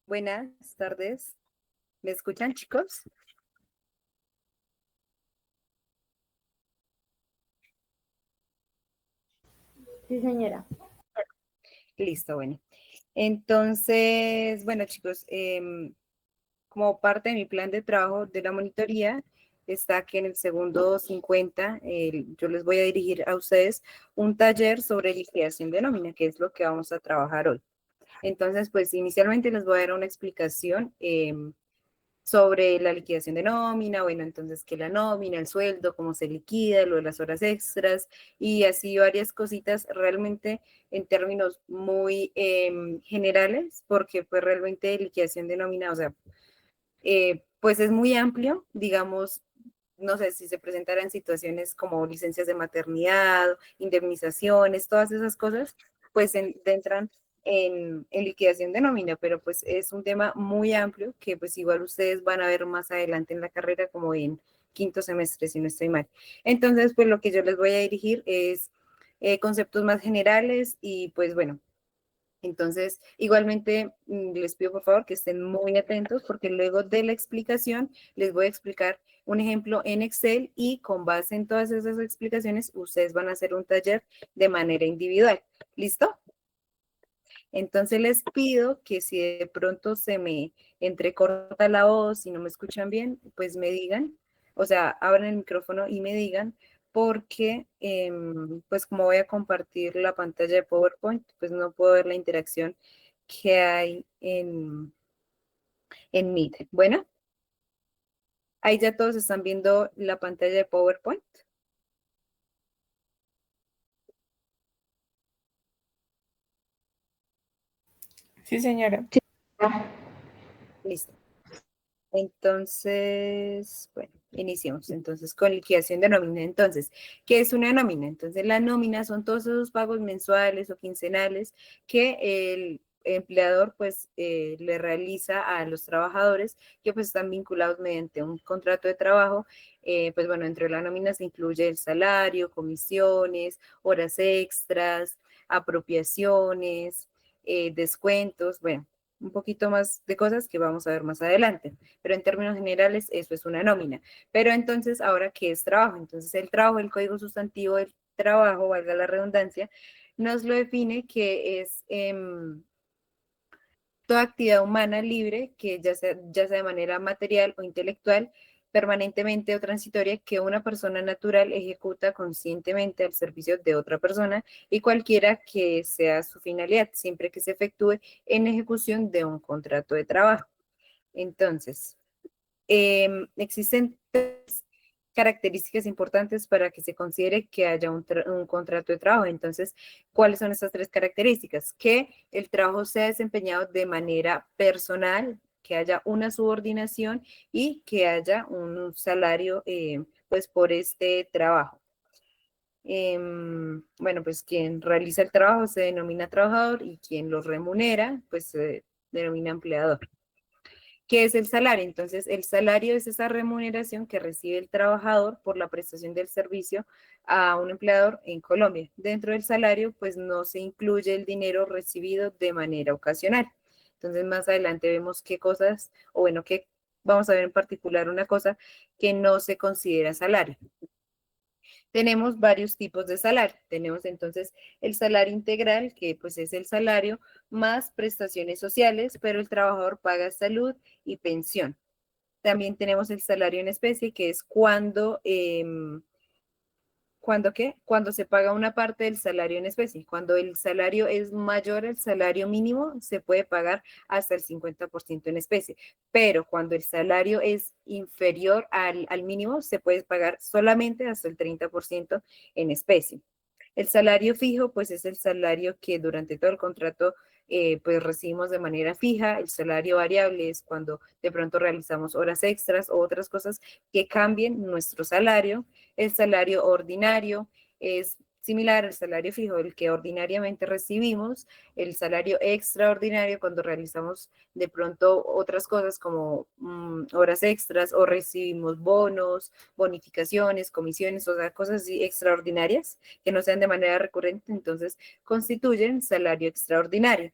Buenas tardes. ¿Me escuchan, chicos? Sí, señora. Listo, bueno. Entonces, bueno, chicos, como parte de mi plan de trabajo de la monitoría, está que en el segundo 50 yo les voy a dirigir a ustedes un taller sobre liquidación de nómina, que es lo que vamos a trabajar hoy. Entonces, pues inicialmente les voy a dar una explicación sobre la liquidación de nómina, bueno, entonces que la nómina, el sueldo, cómo se liquida, lo de las horas extras y así varias cositas realmente en términos muy generales, porque pues realmente liquidación de nómina, o sea, pues es muy amplio, digamos, no sé si se presentaran situaciones como licencias de maternidad, indemnizaciones, todas esas cosas, pues entran en liquidación de nómina, pero pues es un tema muy amplio que pues igual ustedes van a ver más adelante en la carrera como en quinto semestre, si no estoy mal. Entonces, pues lo que yo les voy a dirigir es conceptos más generales y pues bueno, entonces, igualmente les pido por favor que estén muy atentos porque luego de la explicación les voy a explicar un ejemplo en Excel y con base en todas esas explicaciones ustedes van a hacer un taller de manera individual. ¿Listo? Entonces les pido que si de pronto se me entrecorta la voz y no me escuchan bien, pues me digan, o sea, abran el micrófono y me digan, porque pues como voy a compartir la pantalla de PowerPoint, pues no puedo ver la interacción que hay en Meet. Bueno, ahí ya todos están viendo la pantalla de PowerPoint. Sí, señora. Sí. Listo. Entonces, bueno, iniciemos entonces con liquidación de nómina. Entonces, ¿qué es una nómina? Entonces, la nómina son todos esos pagos mensuales o quincenales que el empleador pues le realiza a los trabajadores que pues están vinculados mediante un contrato de trabajo. Pues bueno, entre la nómina se incluye el salario, comisiones, horas extras, apropiaciones, descuentos, bueno, un poquito más de cosas que vamos a ver más adelante, pero en términos generales eso es una nómina. Pero entonces, ahora, ¿qué es trabajo? Entonces, el trabajo, el código sustantivo del trabajo, valga la redundancia, nos lo define que es toda actividad humana libre, que ya sea de manera material o intelectual, permanentemente o transitoria, que una persona natural ejecuta conscientemente al servicio de otra persona y cualquiera que sea su finalidad, siempre que se efectúe en ejecución de un contrato de trabajo. Entonces, existen tres características importantes para que se considere que haya un contrato de trabajo. Entonces, ¿cuáles son estas tres características? Que el trabajo sea desempeñado de manera personal, que haya una subordinación y que haya un salario, pues, por este trabajo. Bueno, pues quien realiza el trabajo se denomina trabajador y quien lo remunera, pues se denomina empleador. ¿Qué es el salario? Entonces, el salario es esa remuneración que recibe el trabajador por la prestación del servicio a un empleador en Colombia. Dentro del salario, pues no se incluye el dinero recibido de manera ocasional. Entonces, más adelante vemos qué cosas, o bueno, que vamos a ver en particular una cosa que no se considera salario. Tenemos varios tipos de salario. Tenemos entonces el salario integral, que pues es el salario más prestaciones sociales, pero el trabajador paga salud y pensión. También tenemos el salario en especie, que es cuando se paga una parte del salario en especie. Cuando el salario es mayor al salario mínimo, se puede pagar hasta el 50% en especie. Pero cuando el salario es inferior al mínimo, se puede pagar solamente hasta el 30% en especie. El salario fijo, pues es el salario que durante todo el contrato pues recibimos de manera fija. El salario variable es cuando de pronto realizamos horas extras o otras cosas que cambien nuestro salario. El salario ordinario es similar al salario fijo, el que ordinariamente recibimos. El salario extraordinario cuando realizamos de pronto otras cosas como horas extras o recibimos bonos, bonificaciones, comisiones, o sea, cosas así extraordinarias que no sean de manera recurrente, entonces constituyen salario extraordinario.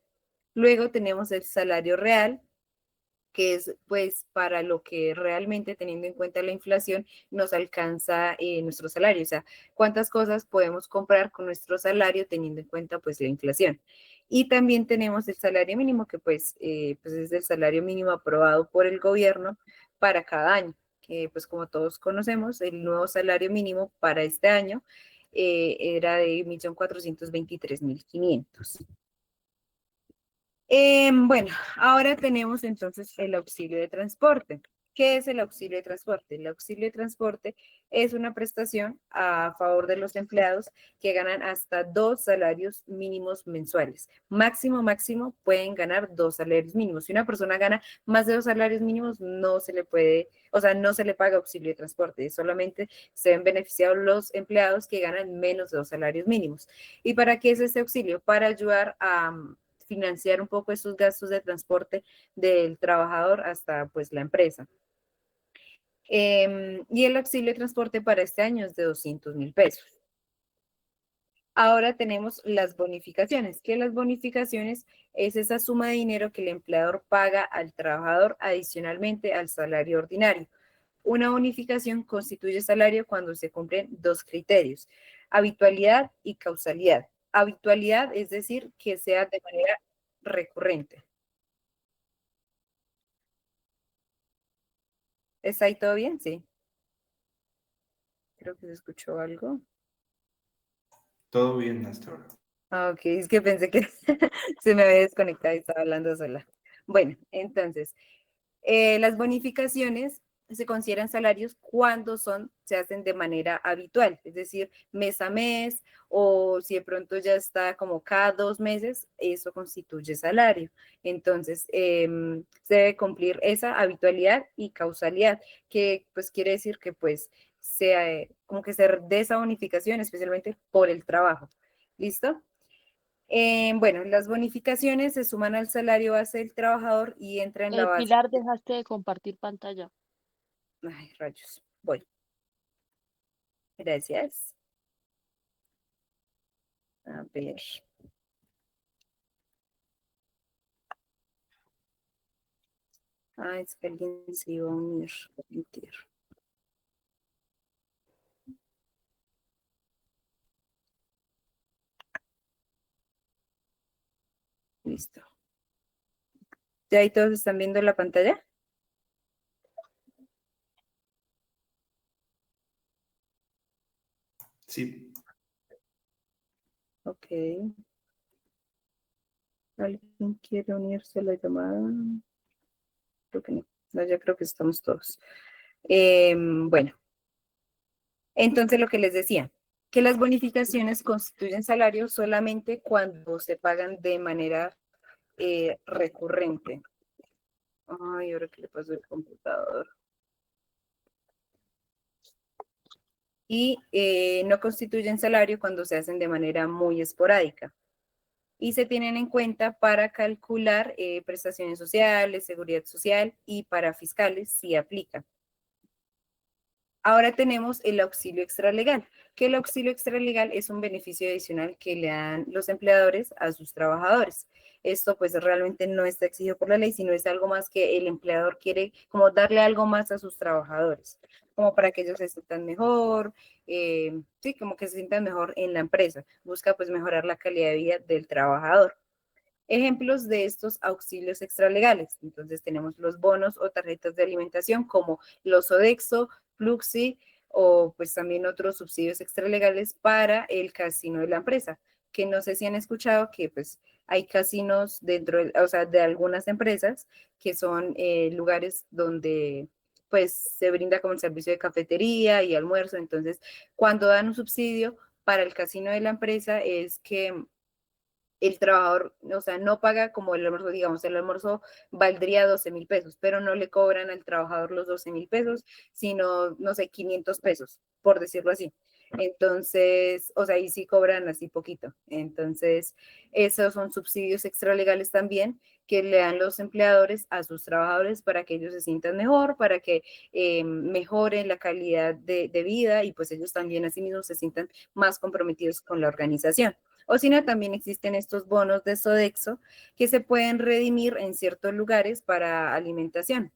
Luego tenemos el salario real, que es pues para lo que realmente, teniendo en cuenta la inflación, nos alcanza nuestro salario, o sea, cuántas cosas podemos comprar con nuestro salario teniendo en cuenta pues la inflación. Y también tenemos el salario mínimo, que pues es el salario mínimo aprobado por el gobierno para cada año, que pues como todos conocemos, el nuevo salario mínimo para este año era de 1.423.500. Bueno, ahora tenemos entonces el auxilio de transporte. ¿Qué es el auxilio de transporte? El auxilio de transporte es una prestación a favor de los empleados que ganan hasta 2 salarios mínimos mensuales. Máximo pueden ganar 2 salarios mínimos. Si una persona gana más de 2 salarios mínimos, no se le puede, o sea, no se le paga auxilio de transporte. Solamente se ven beneficiados los empleados que ganan menos de 2 salarios mínimos. ¿Y para qué es este auxilio? Para ayudar a financiar un poco esos gastos de transporte del trabajador hasta pues la empresa. Y el auxilio de transporte para este año es de 200.000 pesos. Ahora tenemos las bonificaciones, que las bonificaciones es esa suma de dinero que el empleador paga al trabajador adicionalmente al salario ordinario. Una bonificación constituye salario cuando se cumplen dos criterios: habitualidad y causalidad. Habitualidad es decir, que sea de manera recurrente. ¿Está ahí todo bien? Sí. Creo que se escuchó algo. Todo bien hasta ahora. Ah, ok, es que pensé que se me había desconectado y estaba hablando sola. Bueno, entonces, las bonificaciones se consideran salarios cuando se hacen de manera habitual, es decir, mes a mes, o si de pronto ya está como cada 2 meses, eso constituye salario. Entonces, se debe cumplir esa habitualidad y causalidad, que pues quiere decir que pues sea como que se dé esa bonificación especialmente por el trabajo. ¿Listo? Bueno, las bonificaciones se suman al salario base del trabajador y entra en la base. Pilar, dejaste de compartir pantalla. Ay, rayos. Voy. Gracias. A ver. Ah, es que alguien se iba a unir. Permitir. Listo. ¿Ya ahí todos están viendo la pantalla? Sí. Ok. ¿Alguien quiere unirse a la llamada? Creo que no. No, ya creo que estamos todos. Bueno, entonces lo que les decía, que las bonificaciones constituyen salario solamente cuando se pagan de manera recurrente. Ay, ahora qué le pasó al computador. Y no constituyen salario cuando se hacen de manera muy esporádica. Y se tienen en cuenta para calcular prestaciones sociales, seguridad social y para fiscales si aplica. Ahora tenemos el auxilio extralegal, que el auxilio extralegal es un beneficio adicional que le dan los empleadores a sus trabajadores. Esto pues realmente no está exigido por la ley, sino es algo más que el empleador quiere como darle algo más a sus trabajadores, como para que ellos se sientan mejor, sí, como que se sientan mejor en la empresa. Busca pues mejorar la calidad de vida del trabajador. Ejemplos de estos auxilios extralegales. Entonces tenemos los bonos o tarjetas de alimentación como los Sodexo, Fluxi o pues también otros subsidios extralegales para el casino de la empresa, que no sé si han escuchado que pues hay casinos dentro, o sea, de algunas empresas que son lugares donde pues se brinda como el servicio de cafetería y almuerzo. Entonces, cuando dan un subsidio para el casino de la empresa es que el trabajador, o sea, no paga como el almuerzo, digamos, el almuerzo valdría 12.000 pesos, pero no le cobran al trabajador los 12.000 pesos, sino, no sé, 500 pesos, por decirlo así. Entonces, o sea, y sí cobran así poquito. Entonces, esos son subsidios extralegales también que le dan los empleadores a sus trabajadores para que ellos se sientan mejor, para que mejoren la calidad de vida y pues ellos también a sí mismos se sientan más comprometidos con la organización. O si no, también existen estos bonos de Sodexo que se pueden redimir en ciertos lugares para alimentación.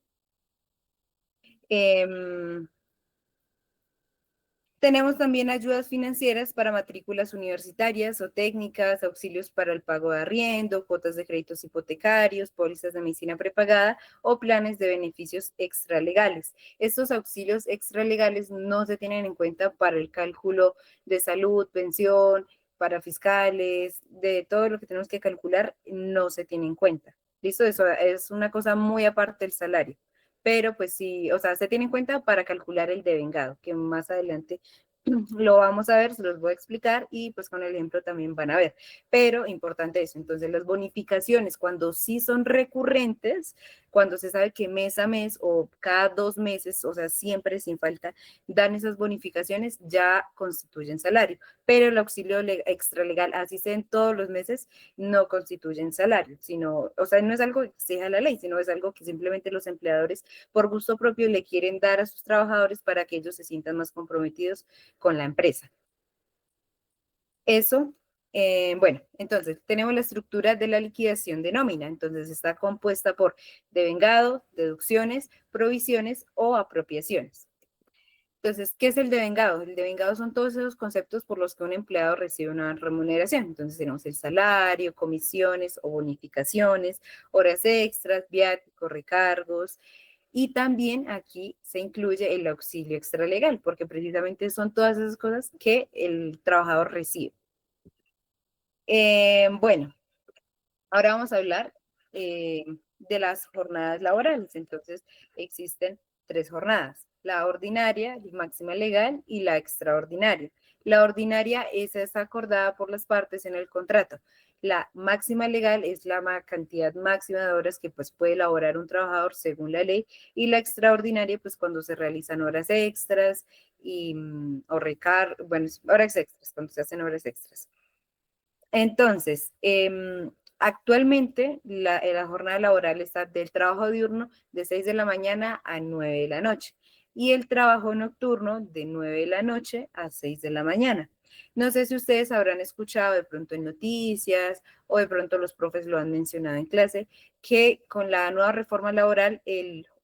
Tenemos también ayudas financieras para matrículas universitarias o técnicas, auxilios para el pago de arriendo, cuotas de créditos hipotecarios, pólizas de medicina prepagada o planes de beneficios extralegales. Estos auxilios extralegales no se tienen en cuenta para el cálculo de salud, pensión, para fiscales, de todo lo que tenemos que calcular, no se tiene en cuenta. ¿Listo? Eso es una cosa muy aparte del salario. Pero pues sí, o sea, se tiene en cuenta para calcular el devengado, que más adelante lo vamos a ver, se los voy a explicar y pues con el ejemplo también van a ver. Pero importante eso, entonces las bonificaciones cuando sí son recurrentes, cuando se sabe que mes a mes o cada 2 meses, o sea, siempre sin falta, dan esas bonificaciones, ya constituyen salario. Pero el auxilio extralegal, así sea en todos los meses, no constituyen salario, sino, o sea, no es algo que exija la ley, sino es algo que simplemente los empleadores por gusto propio le quieren dar a sus trabajadores para que ellos se sientan más comprometidos con la empresa. Eso, bueno, entonces tenemos la estructura de la liquidación de nómina, entonces está compuesta por devengado, deducciones, provisiones o apropiaciones. Entonces, ¿qué es el devengado? El devengado son todos esos conceptos por los que un empleado recibe una remuneración. Entonces, tenemos el salario, comisiones o bonificaciones, horas extras, viáticos, recargos, y también aquí se incluye el auxilio extralegal, porque precisamente son todas esas cosas que el trabajador recibe. Bueno, ahora vamos a hablar de las jornadas laborales. Entonces, existen 3 jornadas: la ordinaria, la máxima legal y la extraordinaria. La ordinaria es acordada por las partes en el contrato. La máxima legal es la cantidad máxima de horas que pues, puede elaborar un trabajador según la ley, y la extraordinaria, pues cuando se realizan horas extras y, o bueno, horas extras, cuando se hacen horas extras. Entonces, actualmente la jornada laboral está del trabajo diurno de 6 de la mañana a 9 de la noche y el trabajo nocturno de 9 de la noche a 6 de la mañana. No sé si ustedes habrán escuchado de pronto en noticias o de pronto los profes lo han mencionado en clase, que con la nueva reforma laboral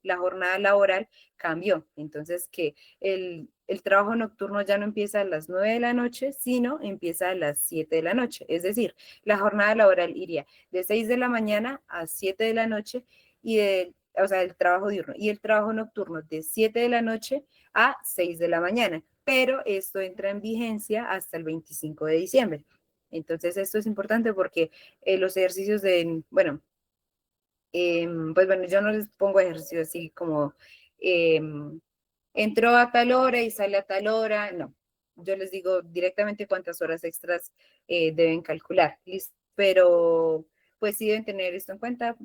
la jornada laboral cambió. Entonces, que el trabajo nocturno ya no empieza a las 9 de la noche, sino empieza a las 7 de la noche. Es decir, la jornada laboral iría de 6 de la mañana a 7 de la noche, o sea, el trabajo diurno, y el trabajo nocturno de 7 de la noche a 6 de la mañana. Pero esto entra en vigencia hasta el 25 de diciembre. Entonces, esto es importante porque los ejercicios bueno, pues bueno, yo no les pongo ejercicios así como entró a tal hora y sale a tal hora, no. Yo les digo directamente cuántas horas extras deben calcular, ¿listo? Pero pues sí deben tener esto en cuenta,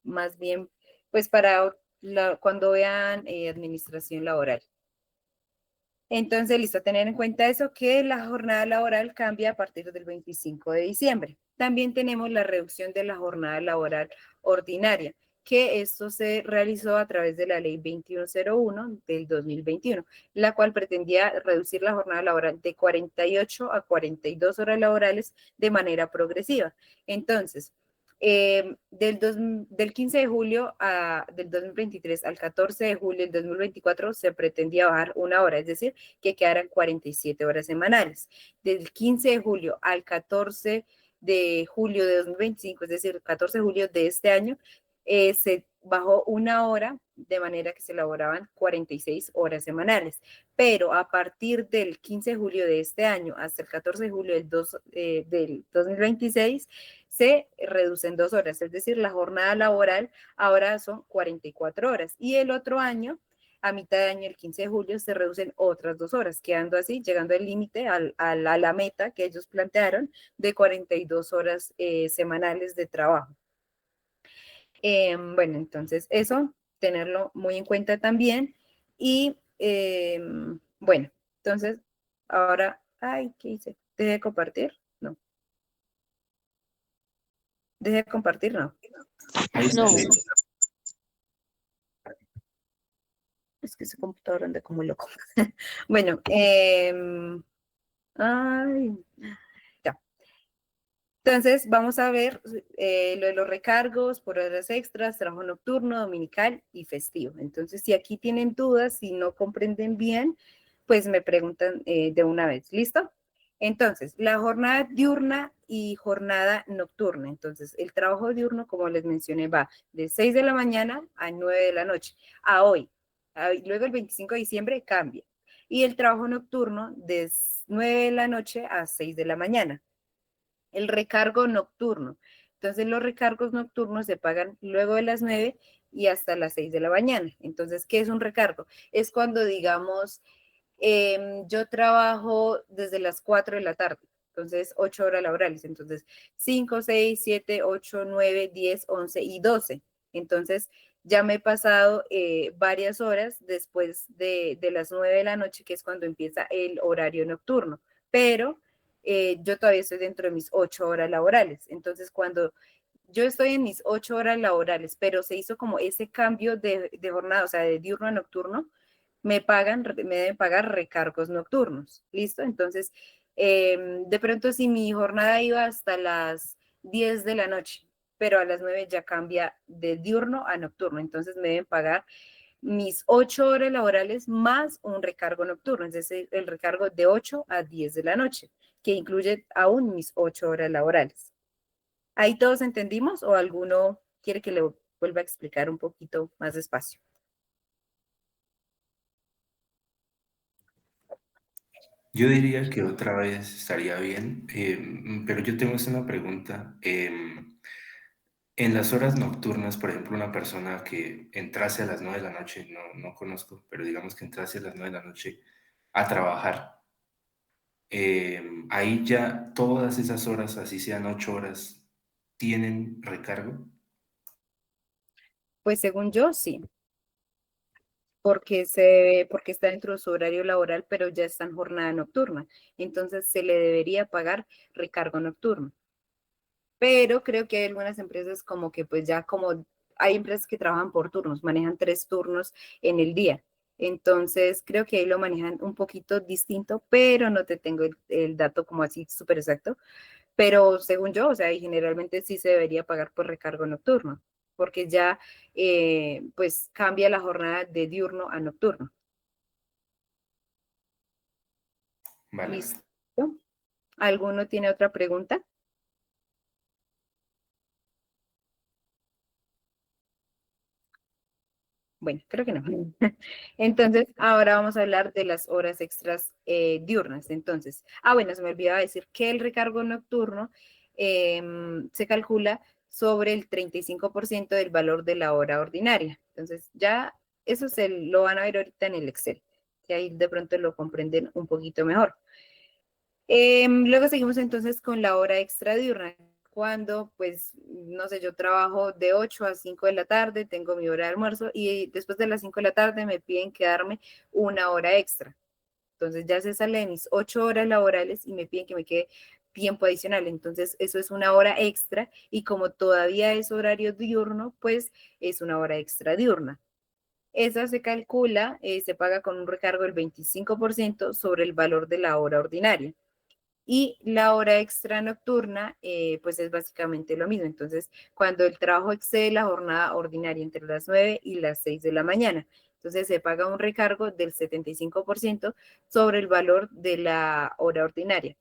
más bien pues para cuando vean administración laboral. Entonces, listo, tener en cuenta eso, que la jornada laboral cambia a partir del 25 de diciembre. También tenemos la reducción de la jornada laboral ordinaria, que esto se realizó a través de la ley 2101 del 2021, la cual pretendía reducir la jornada laboral de 48 a 42 horas laborales de manera progresiva. Entonces, del 15 de julio del 2023 al 14 de julio del 2024 se pretendía bajar 1 hora, es decir, que quedaran 47 horas semanales. Del 15 de julio al 14 de julio de 2025, es decir, el 14 de julio de este año, se bajó 1 hora, de manera que se elaboraban 46 horas semanales. Pero a partir del 15 de julio de este año hasta el 14 de julio del 2026, se reducen 2 horas, es decir, la jornada laboral ahora son 44 horas. Y el otro año, a mitad de año, el 15 de julio, se reducen otras 2 horas, quedando así, llegando al límite, a la meta que ellos plantearon de 42 horas semanales de trabajo. Bueno, entonces eso, tenerlo muy en cuenta también. Y bueno, entonces ahora, ay, ¿qué hice? ¿Dejé de compartir? No. ¿Dejé de compartir? No. Ahí está. No, Es que ese computador anda como loco. Bueno, ay, ya. Entonces, vamos a ver lo de los recargos por horas extras, trabajo nocturno, dominical y festivo. Entonces, si aquí tienen dudas, si no comprenden bien, pues me preguntan de una vez. ¿Listo? Entonces, la jornada diurna y jornada nocturna. Entonces, el trabajo diurno, como les mencioné, va de 6 de la mañana a 9 de la noche, a hoy. Luego el 25 de diciembre cambia. Y el trabajo nocturno de 9 de la noche a 6 de la mañana. El recargo nocturno. Entonces, los recargos nocturnos se pagan luego de las 9 y hasta las 6 de la mañana. Entonces, ¿qué es un recargo? Es cuando, digamos, yo trabajo desde las 4 de la tarde, entonces 8 horas laborales, entonces 5, 6, 7, 8, 9, 10, 11 y 12. Entonces, ya me he pasado varias horas después de las 9 de la noche, que es cuando empieza el horario nocturno, pero yo todavía estoy dentro de mis 8 horas laborales. Entonces, cuando yo estoy en mis 8 horas laborales, pero se hizo como ese cambio de jornada, o sea, de diurno a nocturno, me deben pagar recargos nocturnos. ¿Listo? Entonces, de pronto si mi jornada iba hasta las 10 de la noche, pero a las 9 ya cambia de diurno a nocturno, entonces me deben pagar mis 8 horas laborales más un recargo nocturno, es decir, el recargo de 8 a 10 de la noche, que incluye aún mis 8 horas laborales. ¿Ahí todos entendimos o alguno quiere que le vuelva a explicar un poquito más despacio? Yo diría que otra vez estaría bien, pero yo tengo una pregunta. En las horas nocturnas, por ejemplo, una persona que entrase a las 9 de la noche, no conozco, pero digamos que entrase a las 9 de la noche a trabajar, ahí ya todas esas horas, así sean 8 horas, ¿tienen recargo? Pues según yo, sí, porque está dentro de su horario laboral, pero ya está en jornada nocturna. Entonces se le debería pagar recargo nocturno. Pero creo que hay algunas empresas como que pues ya como hay empresas que trabajan por turnos, manejan 3 turnos en el día. Entonces creo que ahí lo manejan un poquito distinto, pero no te tengo el dato como así súper exacto. Pero según yo, o sea, y generalmente sí se debería pagar por recargo nocturno, porque ya pues cambia la jornada de diurno a nocturno. Vale, ¿Listo? vale. ¿Alguno tiene otra pregunta? Bueno, creo que no. Entonces, ahora vamos a hablar de las horas extras diurnas. Entonces, bueno, se me olvidaba decir que el recargo nocturno se calcula sobre el 35% del valor de la hora ordinaria. Entonces, ya eso lo van a ver ahorita en el Excel, que ahí de pronto lo comprenden un poquito mejor. Luego seguimos entonces con la hora extra diurna, cuando, pues, no sé, yo trabajo de 8 a 5 de la tarde, tengo mi hora de almuerzo y después de las 5 de la tarde me piden quedarme una hora extra. Entonces ya se sale de mis 8 horas laborales y me piden que me quede tiempo adicional. Entonces eso es una hora extra y como todavía es horario diurno, pues es una hora extra diurna. Esa se calcula, se paga con un recargo del 25% sobre el valor de la hora ordinaria. Y la hora extra nocturna, pues es básicamente lo mismo. Entonces, cuando el trabajo excede la jornada ordinaria entre las 9 y las 6 de la mañana, entonces se paga un recargo del 75% sobre el valor de la hora ordinaria,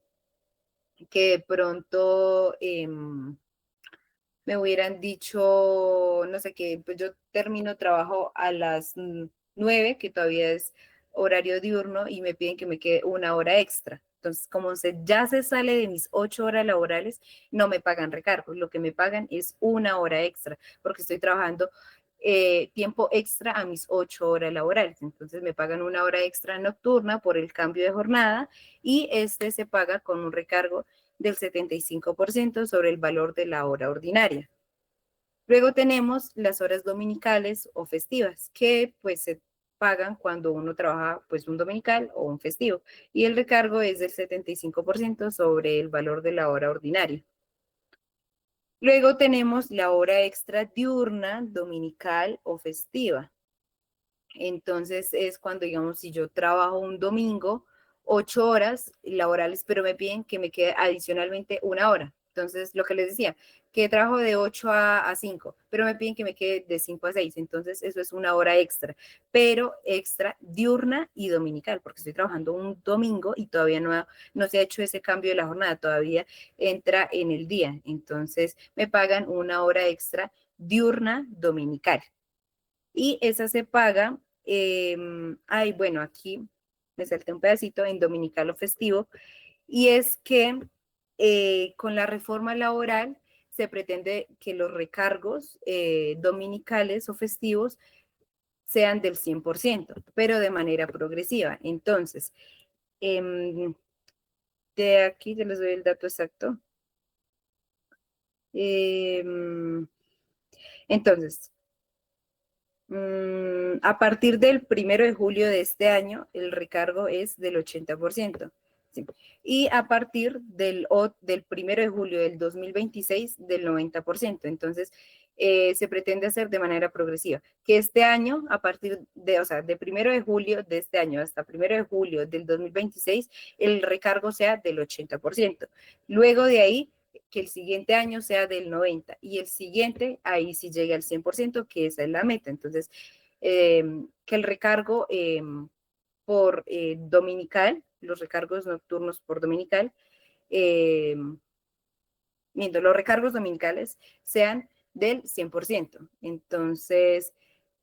que de pronto me hubieran dicho, no sé qué, pues yo termino trabajo a las 9, que todavía es horario diurno, y me piden que me quede una hora extra. Entonces, como ya se sale de mis 8 horas laborales, no me pagan recargos, lo que me pagan es una hora extra, porque estoy trabajando tiempo extra a mis 8 horas laborales. Entonces, me pagan una hora extra nocturna por el cambio de jornada y este se paga con un recargo del 75% sobre el valor de la hora ordinaria. Luego tenemos las horas dominicales o festivas, que pues se pagan cuando uno trabaja pues un dominical o un festivo, y el recargo es del 75% sobre el valor de la hora ordinaria. Luego tenemos la hora extra diurna, dominical o festiva. Entonces es cuando, digamos, si yo trabajo un domingo, 8 horas laborales, pero me piden que me quede adicionalmente una hora. Entonces, lo que les decía, que trabajo de 8 a 5, pero me piden que me quede de 5 a 6, entonces eso es una hora extra, pero extra diurna y dominical, porque estoy trabajando un domingo y todavía no se ha hecho ese cambio de la jornada, todavía entra en el día, entonces me pagan una hora extra diurna dominical. Y esa se paga, bueno, aquí me salté un pedacito en dominical o festivo, y es que con la reforma laboral se pretende que los recargos dominicales o festivos sean del 100%, pero de manera progresiva. Entonces, de aquí ya les doy el dato exacto. Entonces, a partir del 1 de julio de este año, el recargo es del 80%. ¿Sí? Y a partir del 1 de julio del 2026, del 90%. Entonces, se pretende hacer de manera progresiva. Que este año, a partir de, o sea, de 1 de julio de este año hasta 1 de julio del 2026, el recargo sea del 80%. Luego de ahí, que el siguiente año sea del 90% y el siguiente, ahí sí llegue al 100%, que esa es la meta. Entonces, que el recargo por dominical, los recargos nocturnos por dominical, los recargos dominicales sean del 100%. Entonces,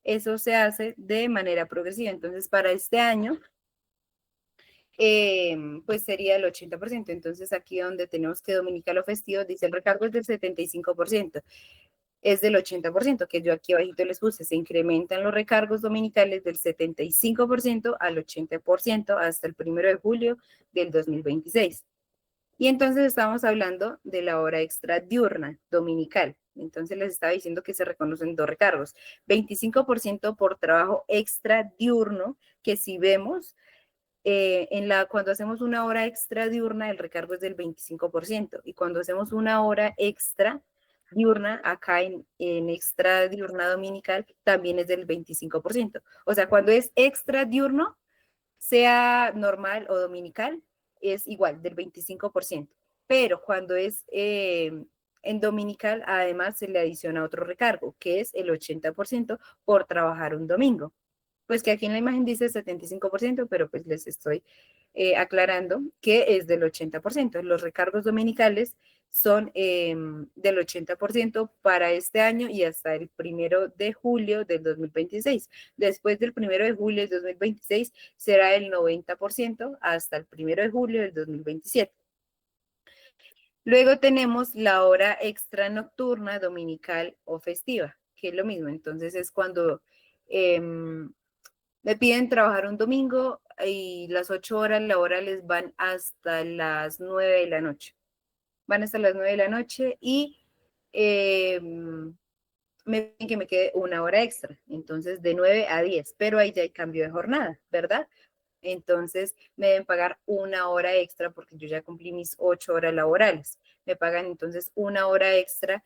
eso se hace de manera progresiva. Entonces, para este año, pues sería el 80%. Entonces, aquí donde tenemos que dominical o festivo, dice el recargo es del 75%, es del 80%, que yo aquí abajito les puse, se incrementan los recargos dominicales del 75% al 80% hasta el 1 de julio del 2026. Y entonces estamos hablando de la hora extra diurna dominical. Entonces les estaba diciendo que se reconocen dos recargos, 25% por trabajo extra diurno, que si vemos, cuando hacemos una hora extra diurna, el recargo es del 25%, y cuando hacemos una hora extra diurna, acá en extra diurna dominical, también es del 25%. O sea, cuando es extra diurno, sea normal o dominical, es igual, del 25%. Pero cuando es en dominical, además se le adiciona otro recargo, que es el 80% por trabajar un domingo. Pues que aquí en la imagen dice 75%, pero pues les estoy aclarando que es del 80%. Los recargos dominicales son del 80% para este año y hasta el 1 de julio del 2026. Después del 1 de julio del 2026 será el 90% hasta el 1 de julio del 2027. Luego tenemos la hora extra nocturna, dominical o festiva, que es lo mismo. Entonces es cuando me piden trabajar un domingo y las 8 horas laborales van hasta las 9 de la noche. Van hasta las 9 de la noche y me piden que me quede una hora extra. Entonces, de 9 a 10, pero ahí ya hay cambio de jornada, ¿verdad? Entonces, me deben pagar una hora extra porque yo ya cumplí mis 8 horas laborales. Me pagan entonces una hora extra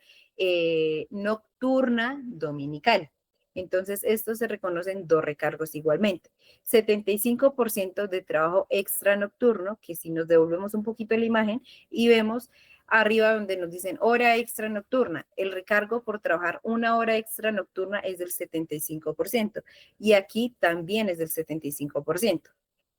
nocturna dominical. Entonces, estos se reconocen dos recargos igualmente. 75% de trabajo extra nocturno, que si nos devolvemos un poquito la imagen y vemos arriba donde nos dicen hora extra nocturna, el recargo por trabajar una hora extra nocturna es del 75% y aquí también es del 75%.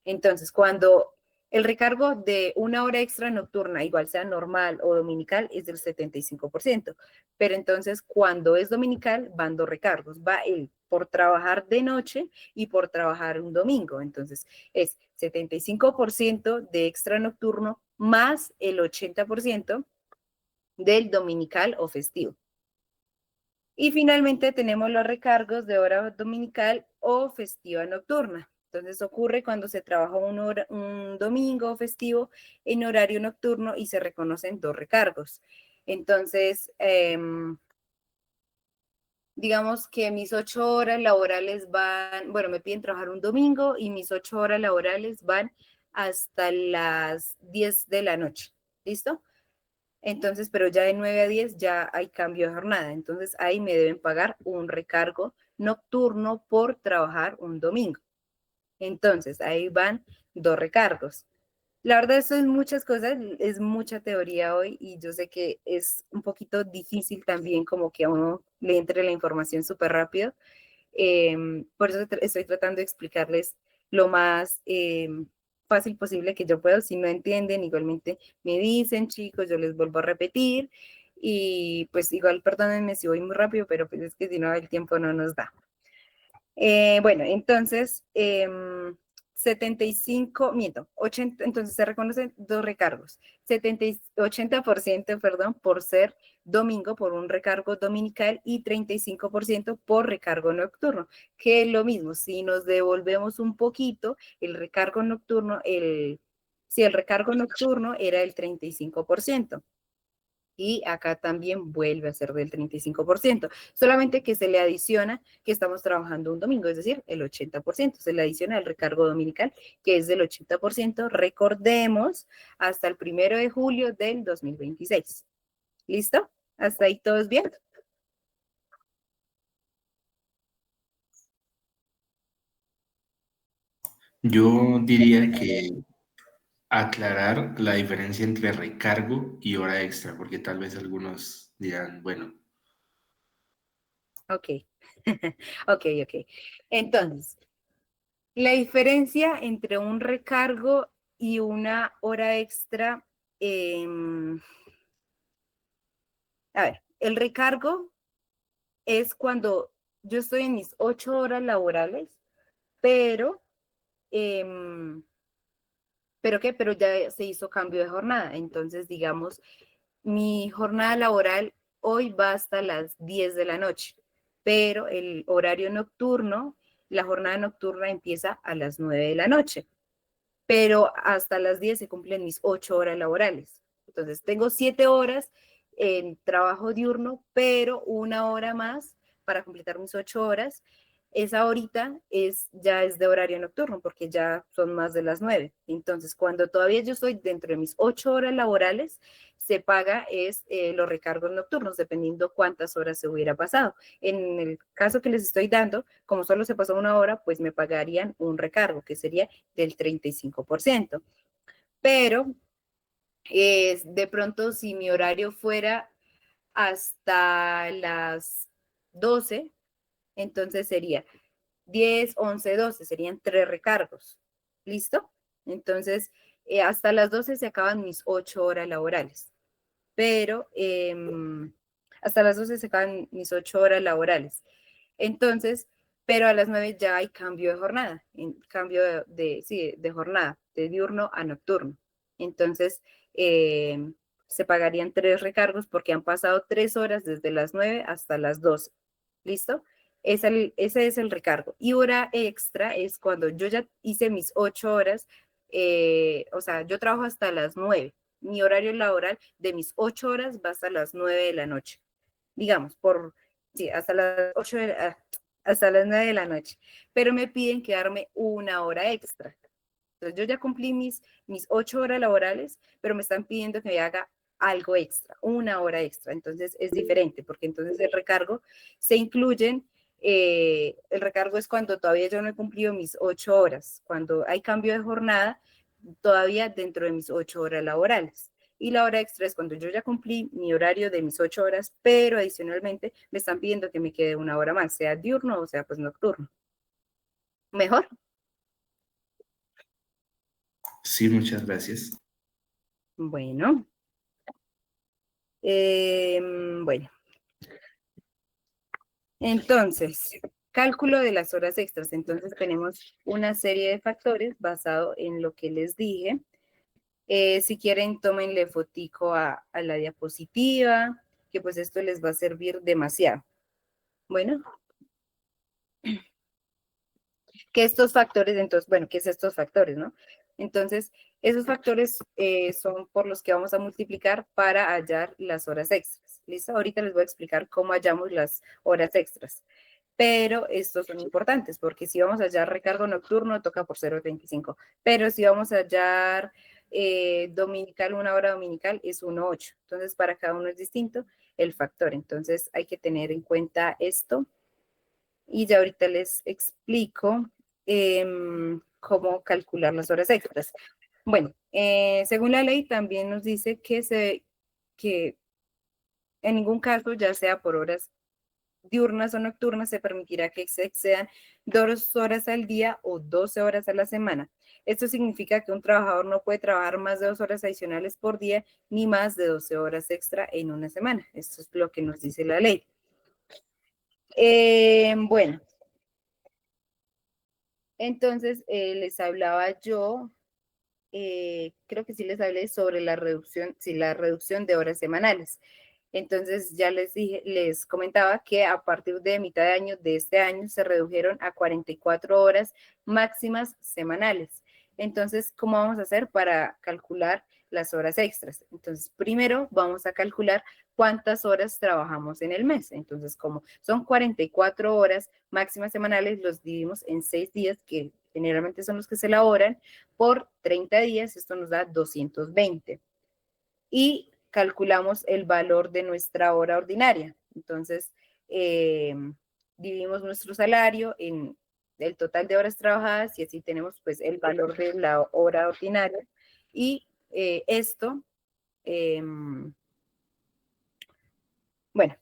Entonces, cuando el recargo de una hora extra nocturna, igual sea normal o dominical, es del 75%. Pero entonces, cuando es dominical, van dos recargos. Va el por trabajar de noche y por trabajar un domingo. Entonces, es 75% de extra nocturno más el 80% del dominical o festivo. Y finalmente tenemos los recargos de hora dominical o festiva nocturna. Entonces ocurre cuando se trabaja un domingo festivo en horario nocturno y se reconocen dos recargos. Entonces, digamos que mis 8 horas laborales van, bueno, me piden trabajar un domingo y mis 8 horas laborales van hasta las 10 de la noche. ¿Listo? Entonces, pero ya de 9 a 10 ya hay cambio de jornada. Entonces, ahí me deben pagar un recargo nocturno por trabajar un domingo. Entonces, ahí van dos recargos. La verdad, eso es muchas cosas, es mucha teoría hoy y yo sé que es un poquito difícil también como que a uno le entre la información súper rápido. Por eso estoy tratando de explicarles lo más fácil posible que yo puedo. Si no entienden, igualmente me dicen, chicos, yo les vuelvo a repetir. Y pues igual, perdónenme si voy muy rápido, pero pues es que si no, el tiempo no nos da. Bueno, entonces, 75, miento, 80, entonces se reconocen dos recargos, 80%, perdón, por ser domingo, por un recargo dominical y 35% por recargo nocturno, que es lo mismo, si nos devolvemos un poquito, el recargo nocturno, si el recargo nocturno era el 35%. Y acá también vuelve a ser del 35%, solamente que se le adiciona que estamos trabajando un domingo, es decir, el 80%, se le adiciona el recargo dominical, que es del 80%, recordemos, hasta el 1 de julio del 2026. ¿Listo? ¿Hasta ahí todos bien? Yo diría que aclarar la diferencia entre recargo y hora extra, porque tal vez algunos dirán, bueno, Ok, ok, ok. Entonces, la diferencia entre un recargo y una hora extra, a ver, el recargo es cuando yo estoy en mis 8 horas laborales, pero, em, ¿pero qué? Pero ya se hizo cambio de jornada. Entonces, digamos, mi jornada laboral hoy va hasta las 10 de la noche, pero el horario nocturno, la jornada nocturna empieza a las 9 de la noche, pero hasta las 10 se cumplen mis 8 horas laborales. Entonces, tengo 7 horas en trabajo diurno, pero una hora más para completar mis 8 horas. Esa horita ya es de horario nocturno porque ya son más de las 9. Entonces, cuando todavía yo estoy dentro de mis 8 horas laborales, se paga los recargos nocturnos, dependiendo cuántas horas se hubiera pasado. En el caso que les estoy dando, como solo se pasó una hora, pues me pagarían un recargo, que sería del 35%. Pero de pronto, si mi horario fuera hasta las 12, entonces sería 10, 11, 12, serían 3 recargos. ¿Listo? Entonces, hasta las 12 se acaban mis 8 horas laborales, pero hasta las 12 se acaban mis 8 horas laborales. Entonces, pero a las 9 ya hay cambio de jornada, cambio sí, de jornada, de diurno a nocturno. Entonces, se pagarían 3 recargos porque han pasado 3 horas desde las 9 hasta las 12. ¿Listo? Ese es el recargo. Y hora extra es cuando yo ya hice mis 8 horas, o sea, yo trabajo hasta las 9. Mi horario laboral de mis 8 horas va hasta las 9 de la noche. Digamos, sí, hasta las 8 hasta las 9 de la noche. Pero me piden quedarme una hora extra. Entonces yo ya cumplí mis 8 horas laborales, pero me están pidiendo que me haga algo extra, una hora extra. Entonces es diferente, porque entonces el recargo se incluyen, el recargo es cuando todavía yo no he cumplido mis 8 horas, cuando hay cambio de jornada, todavía dentro de mis 8 horas laborales. Y la hora extra es cuando yo ya cumplí mi horario de mis 8 horas, pero adicionalmente me están pidiendo que me quede una hora más, sea diurno o sea pues nocturno. ¿Mejor? sí, muchas gracias. Bueno. Bueno, entonces, cálculo de las horas extras. Entonces, tenemos una serie de factores basado en lo que les dije. Si quieren, tómenle fotico a la diapositiva, que pues esto les va a servir demasiado. Bueno, que estos factores, entonces, bueno, ¿qué es estos factores, no? Entonces, esos factores son por los que vamos a multiplicar para hallar las horas extras. ¿Listo? Ahorita les voy a explicar cómo hallamos las horas extras. Pero estos son importantes porque si vamos a hallar recargo nocturno, toca por 0.25. Pero si vamos a hallar dominical, una hora dominical es 1.8. Entonces, para cada uno es distinto el factor. Entonces, hay que tener en cuenta esto. Y ya ahorita les explico cómo calcular las horas extras. Bueno, según la ley también nos dice que en ningún caso, ya sea por horas diurnas o nocturnas, se permitirá que se excedan 2 horas al día o 12 horas a la semana. Esto significa que un trabajador no puede trabajar más de 2 horas adicionales por día ni más de 12 horas extra en una semana. Esto es lo que nos dice la ley. Bueno, entonces les hablaba yo, creo que sí les hablé sobre la reducción, sí, la reducción de horas semanales. Entonces ya les dije, les comentaba que a partir de mitad de año de este año se redujeron a 44 horas máximas semanales. Entonces, ¿cómo vamos a hacer para calcular las horas extras? Entonces, primero vamos a calcular cuántas horas trabajamos en el mes. Entonces, como son 44 horas máximas semanales, los dividimos en 6 días, que generalmente son los que se elaboran, por 30 días, esto nos da 220. Y calculamos el valor de nuestra hora ordinaria. Entonces, dividimos nuestro salario en el total de horas trabajadas y así tenemos pues el valor de la hora ordinaria. Y esto, bueno,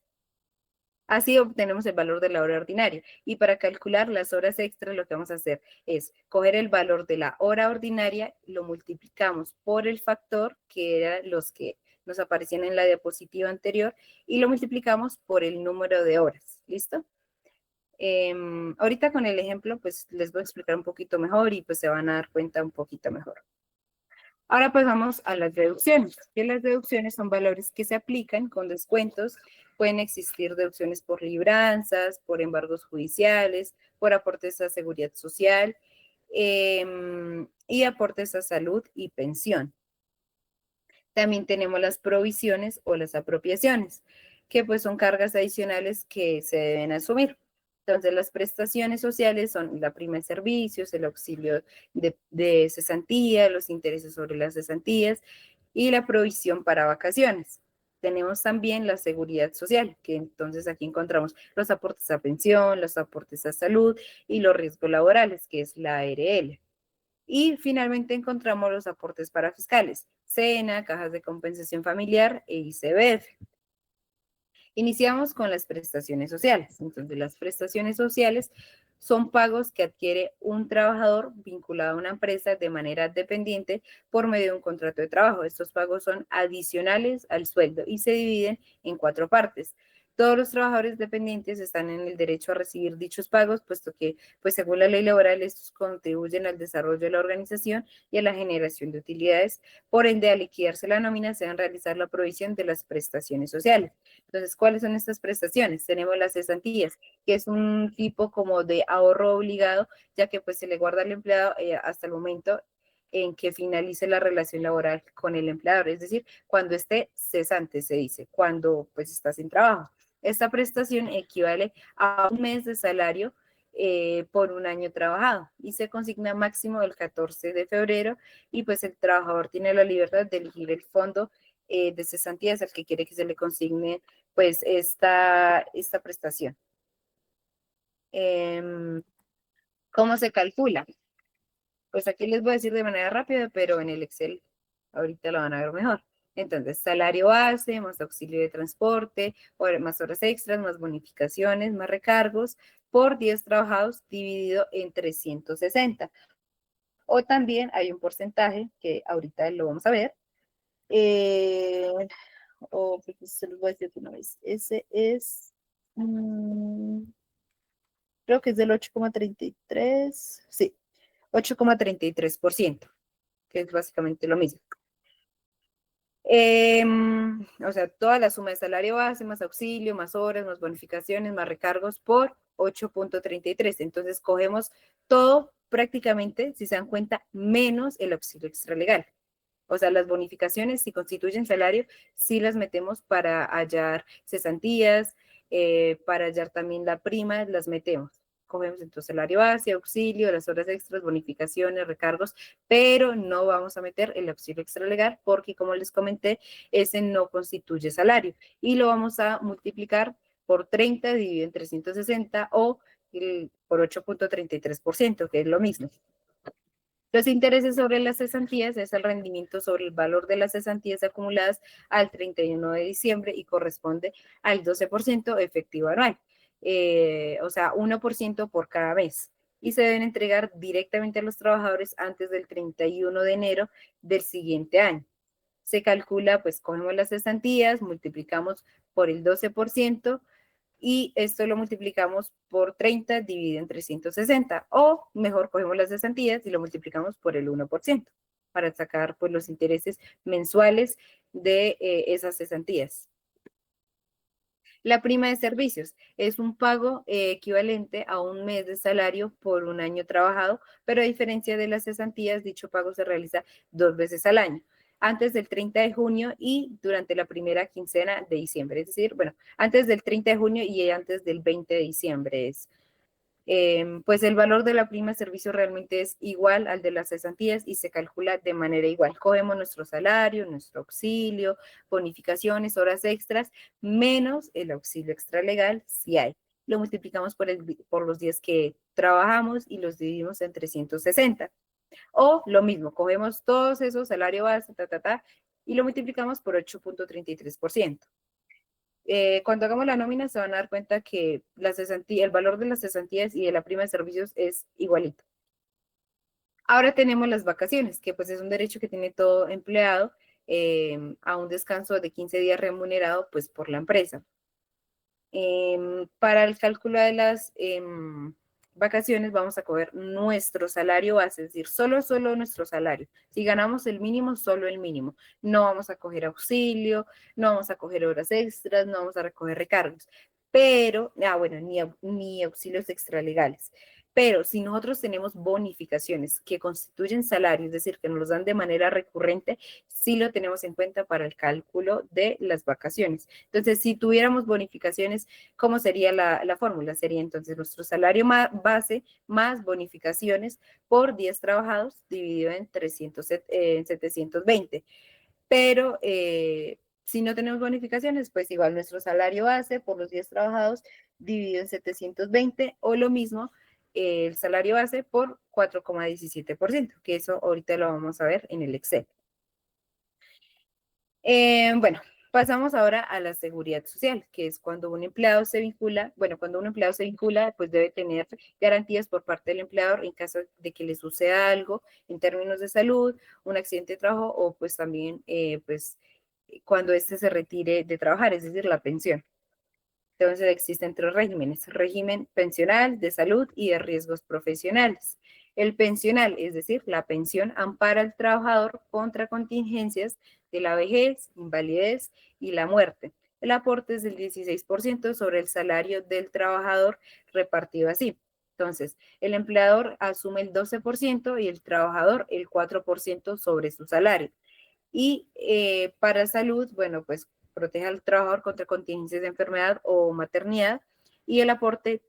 así obtenemos el valor de la hora ordinaria. Y para calcular las horas extras, lo que vamos a hacer es coger el valor de la hora ordinaria, lo multiplicamos por el factor, que eran los que nos aparecían en la diapositiva anterior, y lo multiplicamos por el número de horas. ¿Listo? Ahorita con el ejemplo, pues les voy a explicar un poquito mejor y pues se van a dar cuenta un poquito mejor. Ahora pues vamos a las deducciones, que las deducciones son valores que se aplican con descuentos. Pueden existir deducciones por libranzas, por embargos judiciales, por aportes a seguridad social y aportes a salud y pensión. También tenemos las provisiones o las apropiaciones, que pues son cargas adicionales que se deben asumir. Entonces, las prestaciones sociales son la prima de servicios, el auxilio de cesantía, los intereses sobre las cesantías y la provisión para vacaciones. Tenemos también la seguridad social, que entonces aquí encontramos los aportes a pensión, los aportes a salud y los riesgos laborales, que es la ARL. Y finalmente encontramos los aportes para fiscales, SENA, cajas de compensación familiar e ICBF. Iniciamos con las prestaciones sociales. Entonces, las prestaciones sociales son pagos que adquiere un trabajador vinculado a una empresa de manera dependiente por medio de un contrato de trabajo. Estos pagos son adicionales al sueldo y se dividen en 4 partes. Todos los trabajadores dependientes están en el derecho a recibir dichos pagos, puesto que, pues según la ley laboral, estos contribuyen al desarrollo de la organización y a la generación de utilidades. Por ende, al liquidarse la nómina, se deben realizar la provisión de las prestaciones sociales. Entonces, ¿cuáles son estas prestaciones? Tenemos las cesantías, que es un tipo como de ahorro obligado, ya que pues se le guarda al empleado hasta el momento en que finalice la relación laboral con el empleador, es decir, cuando esté cesante, se dice, cuando pues está sin trabajo. Esta prestación equivale a un mes de salario por un año trabajado y se consigna máximo el 14 de febrero y pues el trabajador tiene la libertad de elegir el fondo de cesantías al que quiere que se le consigne pues esta prestación. ¿Cómo se calcula? Pues aquí les voy a decir de manera rápida, pero en el Excel ahorita lo van a ver mejor. Entonces, salario base, más auxilio de transporte, más horas extras, más bonificaciones, más recargos, por 10 trabajados dividido en 360. O también hay un porcentaje que ahorita lo vamos a ver. O pues, se los voy a decir de una vez. Ese es, creo que es del 8,33, sí, 8,33%, que es básicamente lo mismo. O sea, toda la suma de salario base, más auxilio, más horas, más bonificaciones, más recargos por 8,33. Entonces, cogemos todo prácticamente, si se dan cuenta, menos el auxilio extralegal. O sea, las bonificaciones, si constituyen salario, sí las metemos para hallar cesantías, para hallar también la prima, las metemos. Cogemos entonces salario base, auxilio, las horas extras, bonificaciones, recargos, pero no vamos a meter el auxilio extralegal porque, como les comenté, ese no constituye salario. Y lo vamos a multiplicar por 30 dividido en 360 o por 8,33%, que es lo mismo. Los intereses sobre las cesantías es el rendimiento sobre el valor de las cesantías acumuladas al 31 de diciembre y corresponde al 12% efectivo anual, o sea, 1% por cada mes. Y se deben entregar directamente a los trabajadores antes del 31 de enero del siguiente año. Se calcula, pues cogemos las cesantías, multiplicamos por el 12%, y esto lo multiplicamos por 30 dividido en 360, o mejor cogemos las cesantías y lo multiplicamos por el 1% para sacar pues los intereses mensuales de esas cesantías. La prima de servicios es un pago equivalente a un mes de salario por un año trabajado, pero a diferencia de las cesantías, dicho pago se realiza 2 veces al año, antes del 30 de junio y durante la primera quincena de diciembre, es decir, bueno, antes del 30 de junio y antes del 20 de diciembre es. Pues el valor de la prima de servicio realmente es igual al de las cesantías y se calcula de manera igual. Cogemos nuestro salario, nuestro auxilio, bonificaciones, horas extras, menos el auxilio extralegal si hay. Lo multiplicamos por los días que trabajamos y los dividimos en 360. O lo mismo, cogemos todos esos, salario base, y lo multiplicamos por 8.33%. Cuando hagamos la nómina se van a dar cuenta que el valor de las cesantías y de la prima de servicios es igualito. Ahora tenemos las vacaciones, que pues es un derecho que tiene todo empleado a un descanso de 15 días remunerado pues por la empresa. Para el cálculo de las vacaciones vamos a coger nuestro salario base, es decir, solo nuestro salario. Si ganamos el mínimo, solo el mínimo. No vamos a coger auxilio, no vamos a coger horas extras, no vamos a recoger recargos. Pero, bueno, ni auxilios extralegales. Pero si nosotros tenemos bonificaciones que constituyen salario, es decir, que nos los dan de manera recurrente, sí lo tenemos en cuenta para el cálculo de las vacaciones. Entonces, si tuviéramos bonificaciones, ¿cómo sería la fórmula? Sería entonces nuestro salario base más bonificaciones por 10 trabajados dividido en 720. Pero si no tenemos bonificaciones, pues igual nuestro salario base por los 10 trabajados dividido en 720, o lo mismo, el salario base por 4,17%, que eso ahorita lo vamos a ver en el Excel. Bueno, pasamos ahora a la seguridad social, que es cuando un empleado se vincula, pues debe tener garantías por parte del empleador en caso de que le suceda algo en términos de salud, un accidente de trabajo, o pues también, pues, cuando éste se retire de trabajar, es decir, la pensión. Entonces existen 3 regímenes: régimen pensional, de salud y de riesgos profesionales. El pensional, es decir, la pensión, ampara al trabajador contra contingencias de la vejez, invalidez y la muerte. El aporte es del 16% sobre el salario del trabajador, repartido así. Entonces, el empleador asume el 12% y el trabajador el 4% sobre su salario. Y para salud, bueno, pues protege al trabajador contra contingencias de enfermedad o maternidad, y el aporte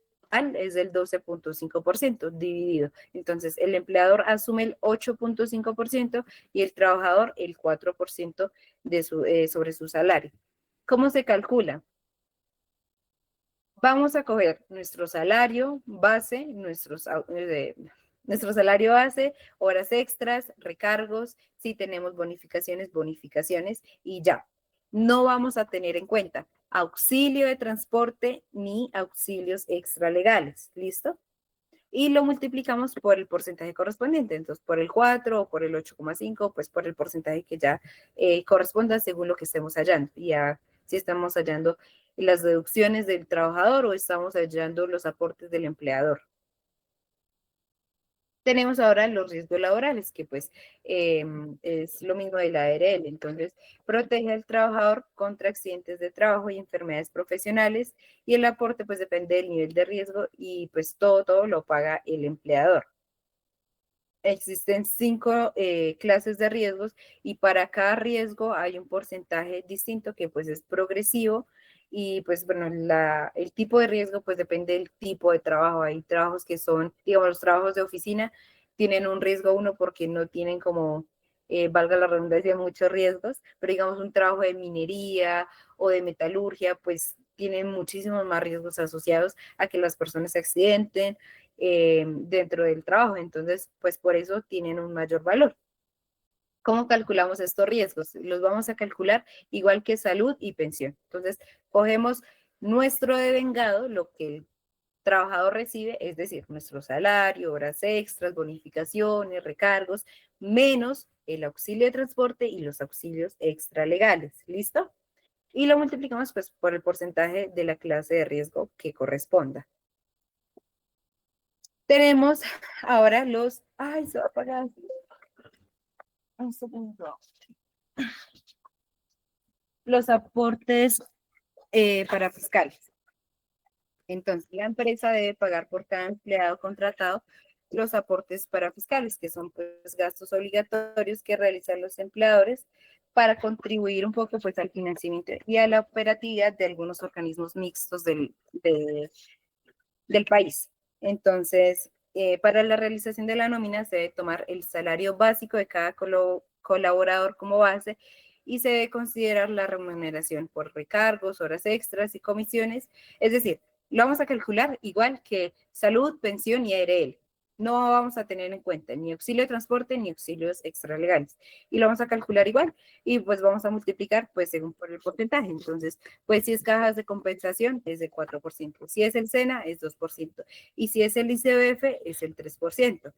es del 12.5% dividido. Entonces, el empleador asume el 8.5% y el trabajador el 4% sobre su salario. ¿Cómo se calcula? Vamos a coger nuestro salario base, nuestro salario base, horas extras, recargos, si tenemos bonificaciones y ya. No vamos a tener en cuenta auxilio de transporte ni auxilios extralegales, ¿listo? Y lo multiplicamos por el porcentaje correspondiente, entonces por el 4 o por el 8,5, pues por el porcentaje que ya corresponda según lo que estemos hallando. Ya si estamos hallando las deducciones del trabajador o estamos hallando los aportes del empleador. Tenemos ahora los riesgos laborales, que pues es lo mismo de la ARL. Entonces, protege al trabajador contra accidentes de trabajo y enfermedades profesionales, y el aporte pues depende del nivel de riesgo y pues todo lo paga el empleador. Existen 5 clases de riesgos y para cada riesgo hay un porcentaje distinto que pues es progresivo. Y pues bueno, el tipo de riesgo pues depende del tipo de trabajo. Hay trabajos que son, digamos, los trabajos de oficina tienen un riesgo 1 porque no tienen como, valga la redundancia, muchos riesgos, pero digamos un trabajo de minería o de metalurgia pues tienen muchísimos más riesgos asociados a que las personas se accidenten, dentro del trabajo. Entonces, pues por eso tienen un mayor valor. ¿Cómo calculamos estos riesgos? Los vamos a calcular igual que salud y pensión. Entonces, cogemos nuestro devengado, lo que el trabajador recibe, es decir, nuestro salario, horas extras, bonificaciones, recargos, menos el auxilio de transporte y los auxilios extralegales. ¿Listo? Y lo multiplicamos pues por el porcentaje de la clase de riesgo que corresponda. Tenemos ahora los... ¡Ay, se va a apagar! Un segundo. Los aportes para fiscales. Entonces, la empresa debe pagar por cada empleado contratado los aportes para fiscales, que son pues gastos obligatorios que realizan los empleadores para contribuir un poco pues al financiamiento y a la operatividad de algunos organismos mixtos del país. Entonces, para la realización de la nómina se debe tomar el salario básico de cada colaborador como base y se debe considerar la remuneración por recargos, horas extras y comisiones. Es decir, lo vamos a calcular igual que salud, pensión y ARL. No vamos a tener en cuenta ni auxilio de transporte ni auxilios extralegales. Y lo vamos a calcular igual y pues vamos a multiplicar pues según por el porcentaje. Entonces, pues si es cajas de compensación es de 4%, si es el SENA es 2% y si es el ICBF es el 3%.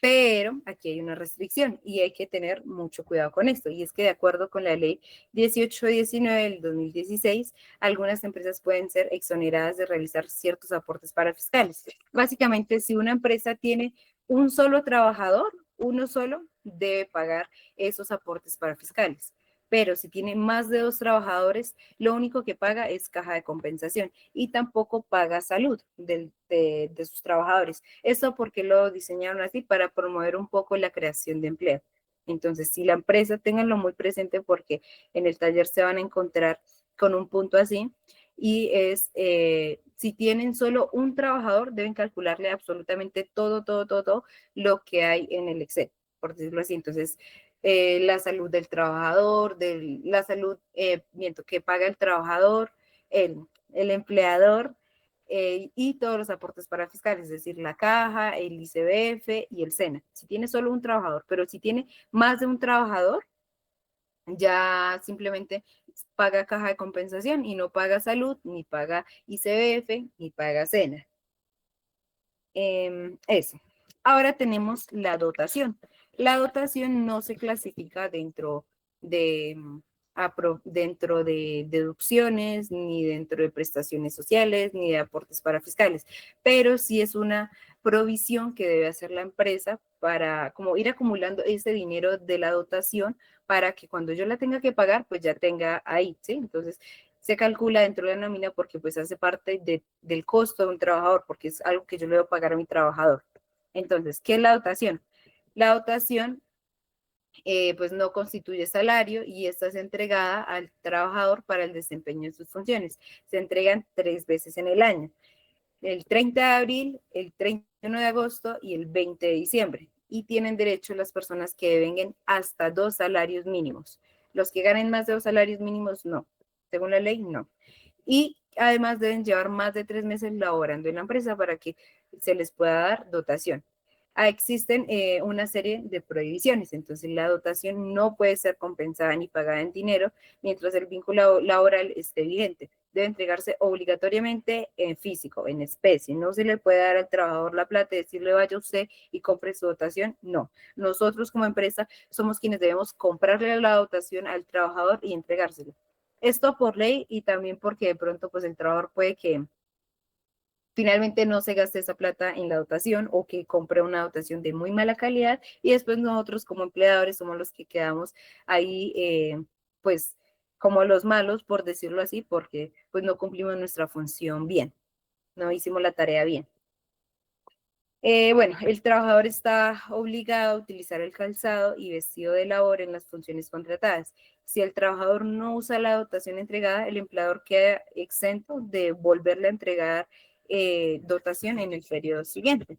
Pero aquí hay una restricción y hay que tener mucho cuidado con esto. Y es que de acuerdo con la ley 1819 del 2016, algunas empresas pueden ser exoneradas de realizar ciertos aportes para fiscales. Básicamente, si una empresa tiene un solo trabajador, uno solo, debe pagar esos aportes para fiscales. Pero si tiene más de 2 trabajadores, lo único que paga es caja de compensación y tampoco paga salud de sus trabajadores. Eso porque lo diseñaron así para promover un poco la creación de empleo. Entonces, si la empresa, ténganlo muy presente porque en el taller se van a encontrar con un punto así y es, si tienen solo un trabajador, deben calcularle absolutamente todo lo que hay en el Excel, por decirlo así. Entonces, la salud del trabajador, la salud que paga el trabajador, el empleador, y todos los aportes para fiscales, es decir, la caja, el ICBF y el SENA. Si tiene solo un trabajador, pero si tiene más de un trabajador, ya simplemente paga caja de compensación y no paga salud, ni paga ICBF, ni paga SENA. Eso. Ahora tenemos la dotación. La dotación no se clasifica de, dentro de deducciones, ni dentro de prestaciones sociales, ni de aportes para fiscales, pero sí es una provisión que debe hacer la empresa para como ir acumulando ese dinero de la dotación para que cuando yo la tenga que pagar, pues ya tenga ahí, ¿sí? Entonces, se calcula dentro de la nómina porque pues hace parte del costo de un trabajador, porque es algo que yo le debo pagar a mi trabajador. Entonces, ¿qué es la dotación? La dotación pues no constituye salario y esta es entregada al trabajador para el desempeño de sus funciones. Se entregan 3 veces en el año, el 30 de abril, el 31 de agosto y el 20 de diciembre. Y tienen derecho las personas que devenguen hasta 2 salarios mínimos. Los que ganen más de 2 salarios mínimos, no. Según la ley, no. Y además deben llevar más de 3 meses laborando en la empresa para que se les pueda dar dotación. Existen una serie de prohibiciones, entonces la dotación no puede ser compensada ni pagada en dinero mientras el vínculo laboral esté vigente. Debe entregarse obligatoriamente en físico, en especie. No se le puede dar al trabajador la plata y decirle vaya usted y compre su dotación. No. Nosotros como empresa somos quienes debemos comprarle la dotación al trabajador y entregárselo. Esto por ley y también porque de pronto pues el trabajador puede que finalmente no se gaste esa plata en la dotación o que compre una dotación de muy mala calidad y después nosotros como empleadores somos los que quedamos ahí pues como los malos por decirlo así porque pues no cumplimos nuestra función bien, no hicimos la tarea bien. Bueno, el trabajador está obligado a utilizar el calzado y vestido de labor en las funciones contratadas. Si el trabajador no usa la dotación entregada, el empleador queda exento de volverle a entregar dotación en el periodo siguiente.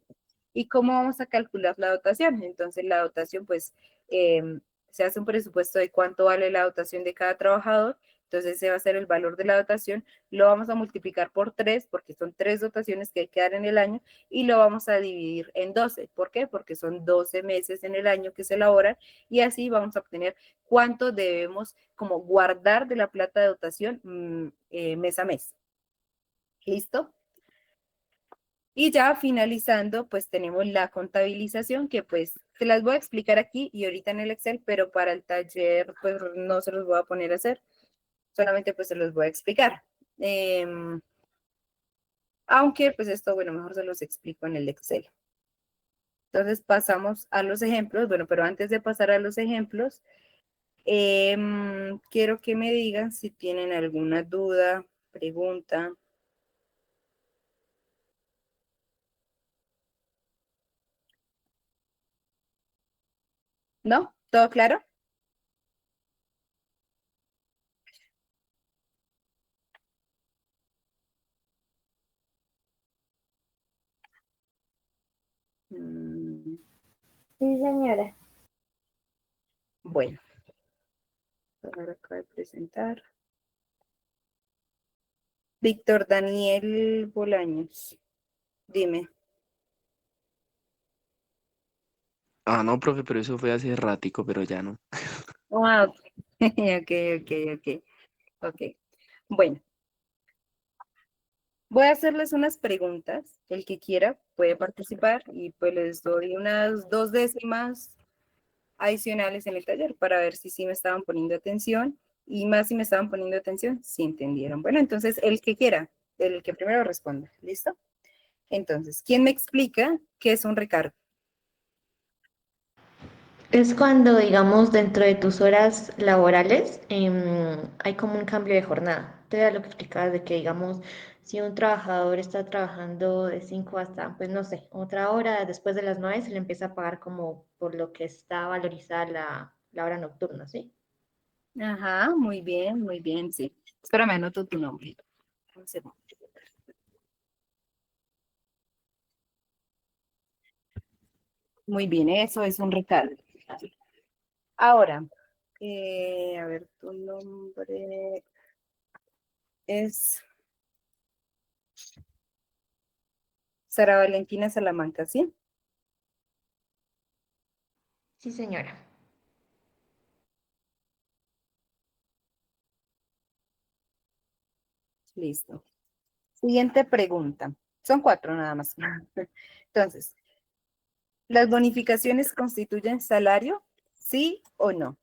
¿Y cómo vamos a calcular la dotación? Entonces, la dotación, pues, se hace un presupuesto de cuánto vale la dotación de cada trabajador Entonces ese va a ser el valor de la dotación, lo vamos a multiplicar por 3 porque son 3 dotaciones que hay que dar en el año y lo vamos a dividir en 12. ¿Por qué? Porque son 12 meses en el año que se elaboran y así vamos a obtener cuánto debemos como guardar de la plata de dotación mes a mes. ¿Listo? Y ya finalizando, pues tenemos la contabilización que pues se las voy a explicar aquí y ahorita en el Excel, pero para el taller pues no se los voy a poner a hacer, solamente pues se los voy a explicar. Aunque pues esto, bueno, mejor se los explico en el Excel. Entonces pasamos a los ejemplos, bueno, pero antes de pasar a los ejemplos, quiero que me digan si tienen alguna duda, pregunta. ¿No? ¿Todo claro? Mm, Sí, señora. Bueno, ahora acabo de presentar. Víctor Daniel Bolaños, dime. Ah, no, profe, pero eso fue hace ratico, pero ya no. Ah, ok, ok, ok, ok, ok. Bueno, voy a hacerles unas preguntas. El que quiera puede participar y pues les doy unas 2 décimas adicionales en el taller para ver si sí me estaban poniendo atención y más si me estaban poniendo atención, si entendieron. Bueno, entonces el que quiera, el que primero responda, ¿listo? Entonces, ¿quién me explica qué es un recargo? Es cuando, digamos, dentro de tus horas laborales hay como un cambio de jornada. Te da lo que explicabas de que, digamos, si un trabajador está trabajando de 5 hasta, pues no sé, otra hora después de las 9 se le empieza a pagar como por lo que está valorizada la hora nocturna, ¿sí? Ajá, muy bien, sí. Espérame, anoto tu nombre. Un segundo. Muy bien, eso es un recargo. Ahora, a ver, tu nombre es Sara Valentina Salamanca, ¿sí? Sí, señora. Listo. Siguiente pregunta. Son 4 nada más. Entonces, ¿las bonificaciones constituyen salario? ¿Sí o no?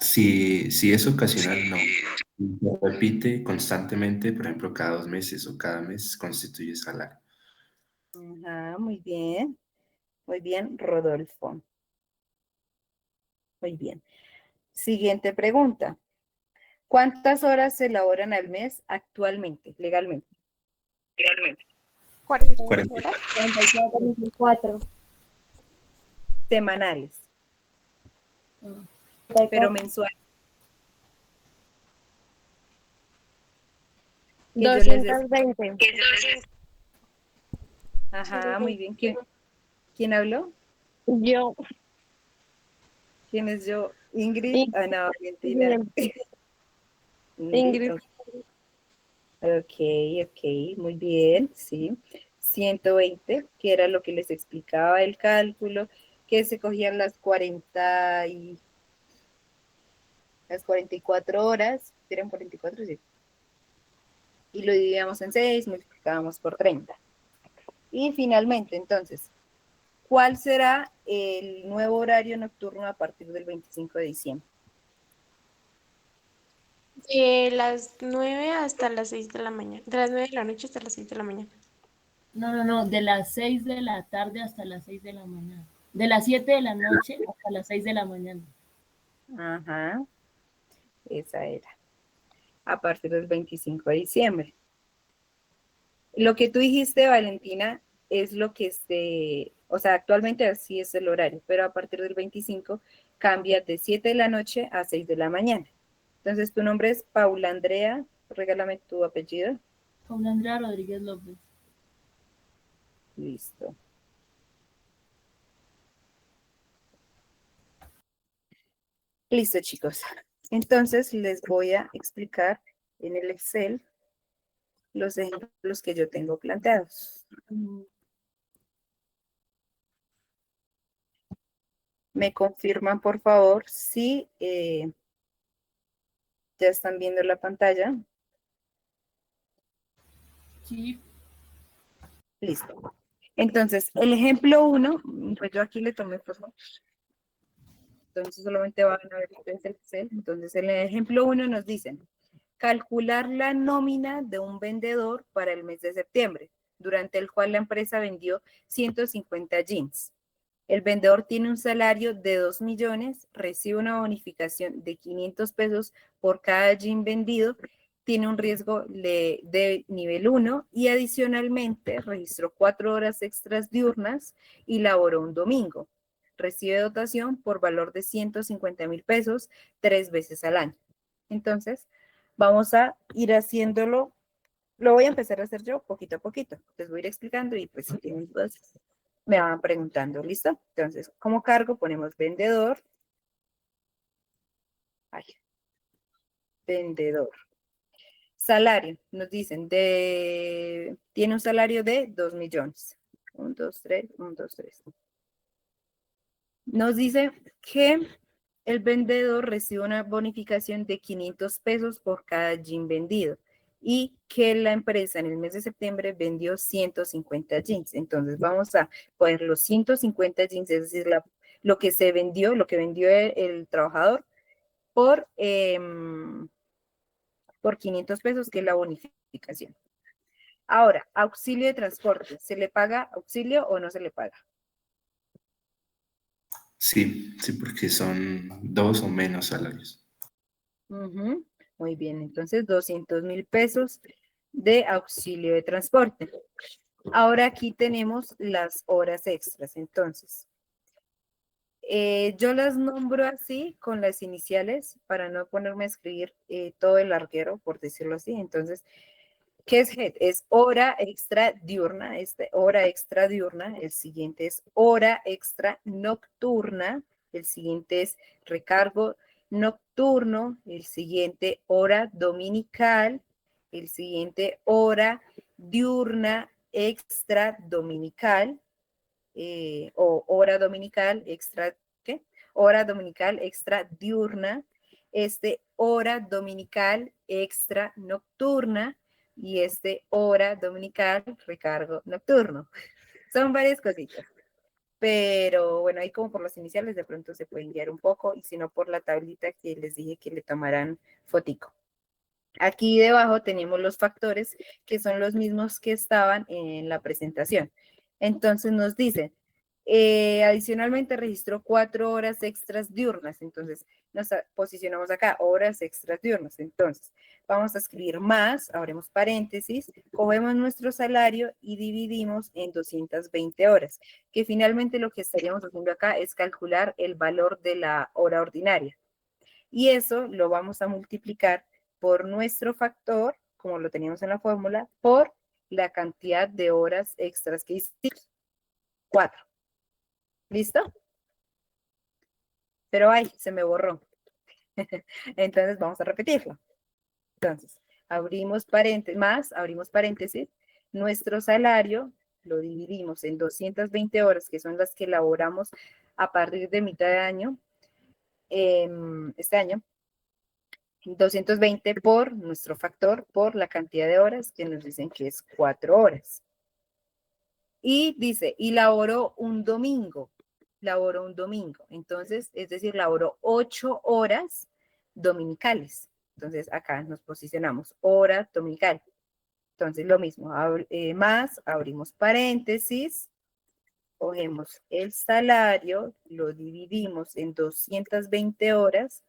Si es ocasional, no. Si se repite constantemente, por ejemplo, cada 2 meses o cada mes, constituye salario. Ajá, muy bien, Rodolfo. Muy bien. Siguiente pregunta. ¿Cuántas horas se elaboran al mes actualmente, legalmente? 42 40. horas. 44. 4. Semanales, pero mensuales. Que yo les decía. 220. Ajá, muy bien. ¿Quién habló? Yo. ¿Quién es yo? Ingrid, Y- Ana Valentina. Bien. Ingrid. Ingrid. Ok, ok, muy bien, sí. 120, que era lo que les explicaba el cálculo, que se cogían las 44 horas, eran 44, sí, y lo dividíamos en 6, multiplicábamos por 30. Y finalmente, entonces, ¿cuál será el nuevo horario nocturno a partir del 25 de diciembre? De las 9 hasta las 6 de la mañana. De las 9 de la noche hasta las 6 de la mañana. No, de las 6 de la tarde hasta las 6 de la mañana. De las 7 de la noche hasta las 6 de la mañana. Ajá, esa era, a partir del 25 de diciembre. Lo que tú dijiste, Valentina, es lo que o sea, actualmente así es el horario, pero a partir del 25 cambia de 7 de la noche a 6 de la mañana. Entonces, tu nombre es Paula Andrea, regálame tu apellido. Paula Andrea Rodríguez López. Listo. Listo, chicos. Entonces, les voy a explicar en el Excel los ejemplos que yo tengo planteados. Me confirman, por favor, si ya están viendo la pantalla. Sí, Listo. Entonces, el ejemplo 1, pues yo aquí le tomé foto. Entonces, solamente van a ver ustedes el Excel. Entonces, en el ejemplo 1 nos dicen, calcular la nómina de un vendedor para el mes de septiembre, durante el cual la empresa vendió 150 jeans. El vendedor tiene un salario de 2 millones, recibe una bonificación de 500 pesos por cada jean vendido, tiene un riesgo de nivel 1 y adicionalmente registró 4 horas extras diurnas y laboró un domingo. Recibe dotación por valor de 150,000 pesos 3 veces al año. Entonces, vamos a ir haciéndolo. Lo voy a empezar a hacer yo poquito a poquito. Les voy a ir explicando y pues si tienen dudas me van preguntando, ¿listo? Entonces, como cargo ponemos vendedor. Ay, vendedor. Salario, nos dicen, tiene un salario de 2 millones. 1, 2, 3, 1, 2, 3. Nos dice que el vendedor recibe una bonificación de 500 pesos por cada jean vendido y que la empresa en el mes de septiembre vendió 150 jeans. Entonces vamos a poner los 150 jeans, es decir, lo que se vendió, lo que vendió el trabajador por 500 pesos, que es la bonificación. Ahora, auxilio de transporte, ¿se le paga auxilio o no se le paga? Sí, sí, porque son 2 o menos salarios. Ujú, muy bien, entonces 200,000 pesos de auxilio de transporte. Ahora aquí tenemos las horas extras, entonces. Yo las nombro así con las iniciales para no ponerme a escribir todo el larguero, por decirlo así. Entonces, ¿qué es HED? Es hora extra diurna, hora extra diurna. El siguiente es hora extra nocturna. El siguiente es recargo nocturno. El siguiente, hora dominical. El siguiente, hora diurna extra dominical. O hora dominical extra, ¿qué? Hora dominical extra diurna, hora dominical extra nocturna y hora dominical recargo nocturno. Son varias cositas. Pero bueno, ahí como por las iniciales de pronto se puede guiar un poco y si no por la tablita que les dije que le tomarán fotico. Aquí debajo tenemos los factores que son los mismos que estaban en la presentación. Entonces nos dicen, adicionalmente registró 4 horas extras diurnas. Entonces nos posicionamos acá, horas extras diurnas. Entonces vamos a escribir más, abrimos paréntesis, cogemos nuestro salario y dividimos en 220 horas, que finalmente lo que estaríamos haciendo acá es calcular el valor de la hora ordinaria. Y eso lo vamos a multiplicar por nuestro factor, como lo teníamos en la fórmula, por la cantidad de horas extras que hicimos. 4. ¿Listo? Pero ay, se me borró. Entonces vamos a repetirlo. Entonces, abrimos paréntesis, nuestro salario lo dividimos en 220 horas, que son las que elaboramos a partir de mitad de año, este año, 220 por nuestro factor, por la cantidad de horas que nos dicen que es 4 horas. Y dice, y laboró un domingo. Entonces, es decir, laboró 8 horas dominicales. Entonces, acá nos posicionamos, hora dominical. Entonces, lo mismo, más, abrimos paréntesis, cogemos el salario, lo dividimos en 220 horas,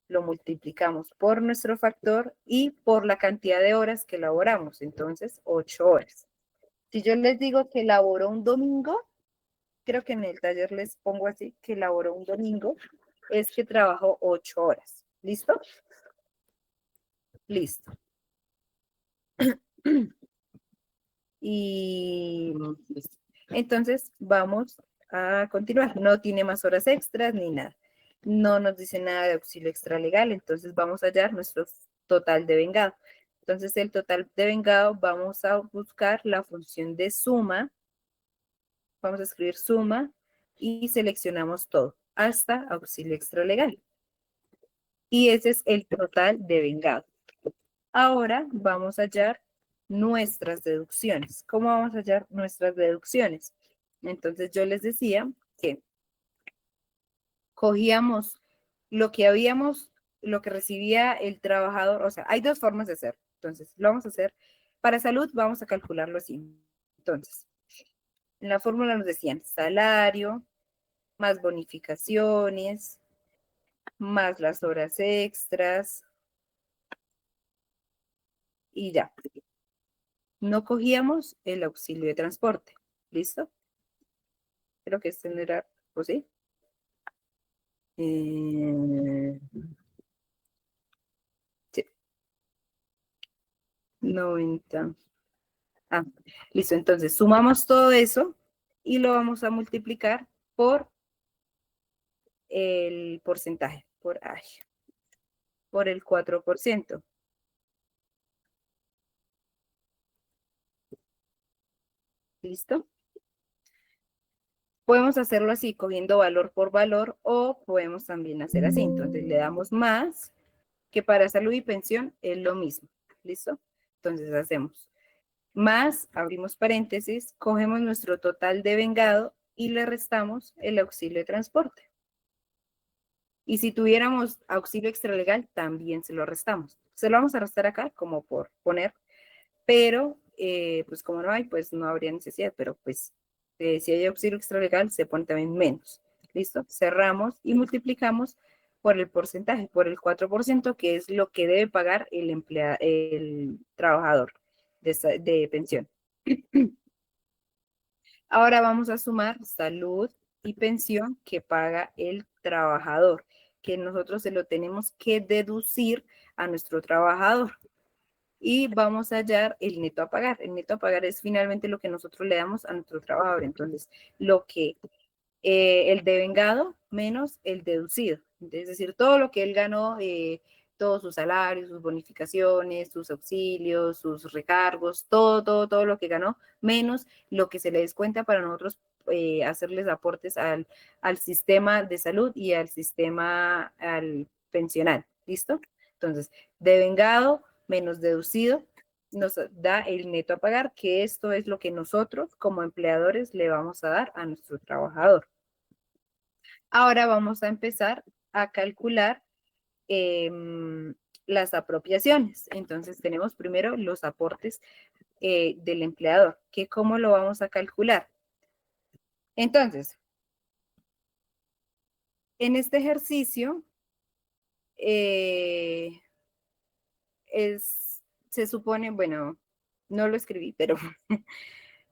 lo multiplicamos por nuestro factor y por la cantidad de horas que laboramos, entonces 8 horas. Si yo les digo que laboró un domingo, creo que en el taller les pongo así, que laboró un domingo, es que trabajó 8 horas. ¿Listo? Listo. Y listo. Entonces vamos a continuar. No tiene más horas extras ni nada. no nos dice nada de auxilio extralegal, entonces vamos a hallar nuestro total de vengado. Entonces, el total de vengado, vamos a buscar la función de suma, vamos a escribir suma y seleccionamos todo, hasta auxilio extralegal. Y ese es el total de vengado. Ahora vamos a hallar nuestras deducciones. ¿Cómo vamos a hallar nuestras deducciones? Entonces, yo les decía que cogíamos lo que lo que recibía el trabajador, o sea, hay dos formas de hacer. Entonces, lo vamos a hacer para salud, vamos a calcularlo así. Entonces, en la fórmula nos decían salario, más bonificaciones, más las horas extras, y ya. No cogíamos el auxilio de transporte. ¿Listo? Creo que este no era, ¿o sí? 90. Ah, listo. Entonces, sumamos todo eso y lo vamos a multiplicar por el porcentaje, por el 4%. ¿Listo? Podemos hacerlo así, cogiendo valor por valor, o podemos también hacer así. Entonces, le damos más, que para salud y pensión es lo mismo. ¿Listo? Entonces, hacemos más, abrimos paréntesis, cogemos nuestro total de vengado y le restamos el auxilio de transporte. Y si tuviéramos auxilio extralegal, también se lo restamos. Se lo vamos a restar acá como por poner, pero pues como no hay, pues no habría necesidad, pero pues si hay auxilio extralegal, se pone también menos. ¿Listo? Cerramos y multiplicamos por el porcentaje, por el 4%, que es lo que debe pagar el trabajador de pensión. Ahora vamos a sumar salud y pensión que paga el trabajador, que nosotros se lo tenemos que deducir a nuestro trabajador. Y vamos a hallar el neto a pagar. El neto a pagar es finalmente lo que nosotros le damos a nuestro trabajador. Entonces, lo que el devengado menos el deducido. Es decir, todo lo que él ganó, todos sus salarios, sus bonificaciones, sus auxilios, sus recargos, todo lo que ganó, menos lo que se le descuenta para nosotros hacerles aportes al sistema de salud y al sistema al pensional. ¿Listo? Entonces, devengado menos deducido nos da el neto a pagar, que esto es lo que nosotros como empleadores le vamos a dar a nuestro trabajador. Ahora vamos a empezar a calcular las apropiaciones. Entonces tenemos primero los aportes del empleador, que cómo lo vamos a calcular. Entonces, en este ejercicio eh, se supone, bueno, no lo escribí,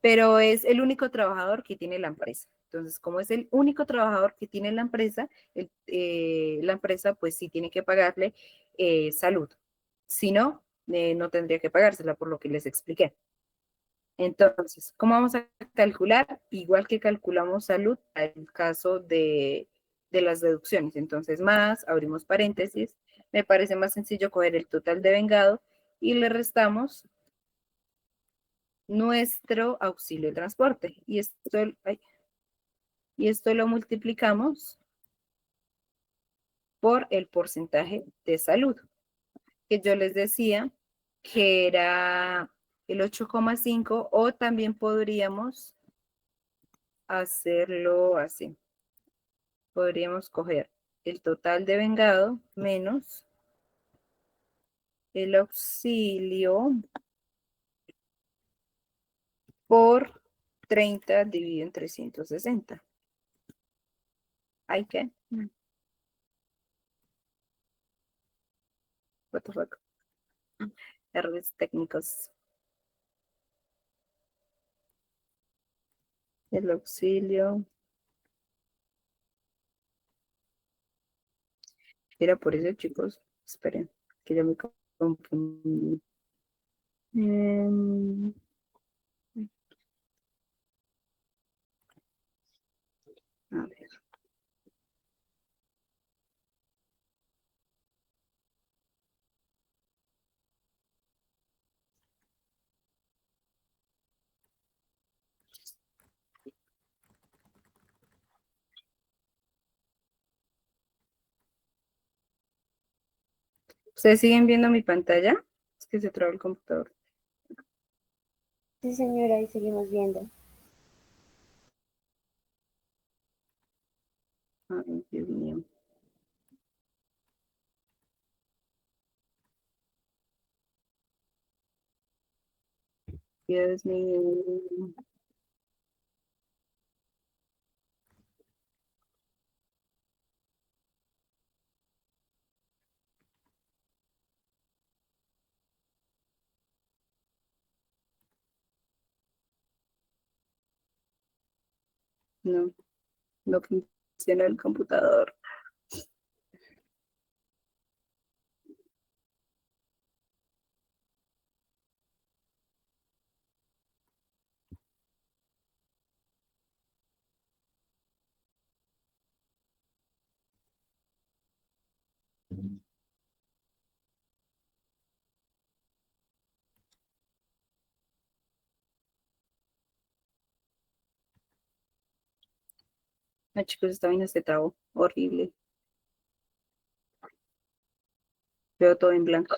pero es el único trabajador que tiene la empresa. Entonces, como es el único trabajador que tiene la empresa pues sí tiene que pagarle salud. Si no, no tendría que pagársela por lo que les expliqué. Entonces, ¿cómo vamos a calcular? Igual que calculamos salud en el caso de las deducciones. Entonces, más, abrimos paréntesis. Me parece más sencillo coger el total de vengado y le restamos nuestro auxilio de transporte. Y esto lo multiplicamos por el porcentaje de salud, que yo les decía que era el 8,5, o también podríamos hacerlo así. Podríamos coger el total de vengado menos el auxilio por 30 dividido en 360. ¿Hay qué? What the fuck? Errores técnicos. El auxilio. Era por eso, chicos. Esperen, que ya me confundí. A ver. ¿Ustedes siguen viendo mi pantalla? Es que se traba el computador. Sí, señora, y seguimos viendo. Ay, Dios mío. Dios mío. No, no funciona el computador. Ay, chicos, esta vaina se trabó. Horrible. Veo todo en blanco.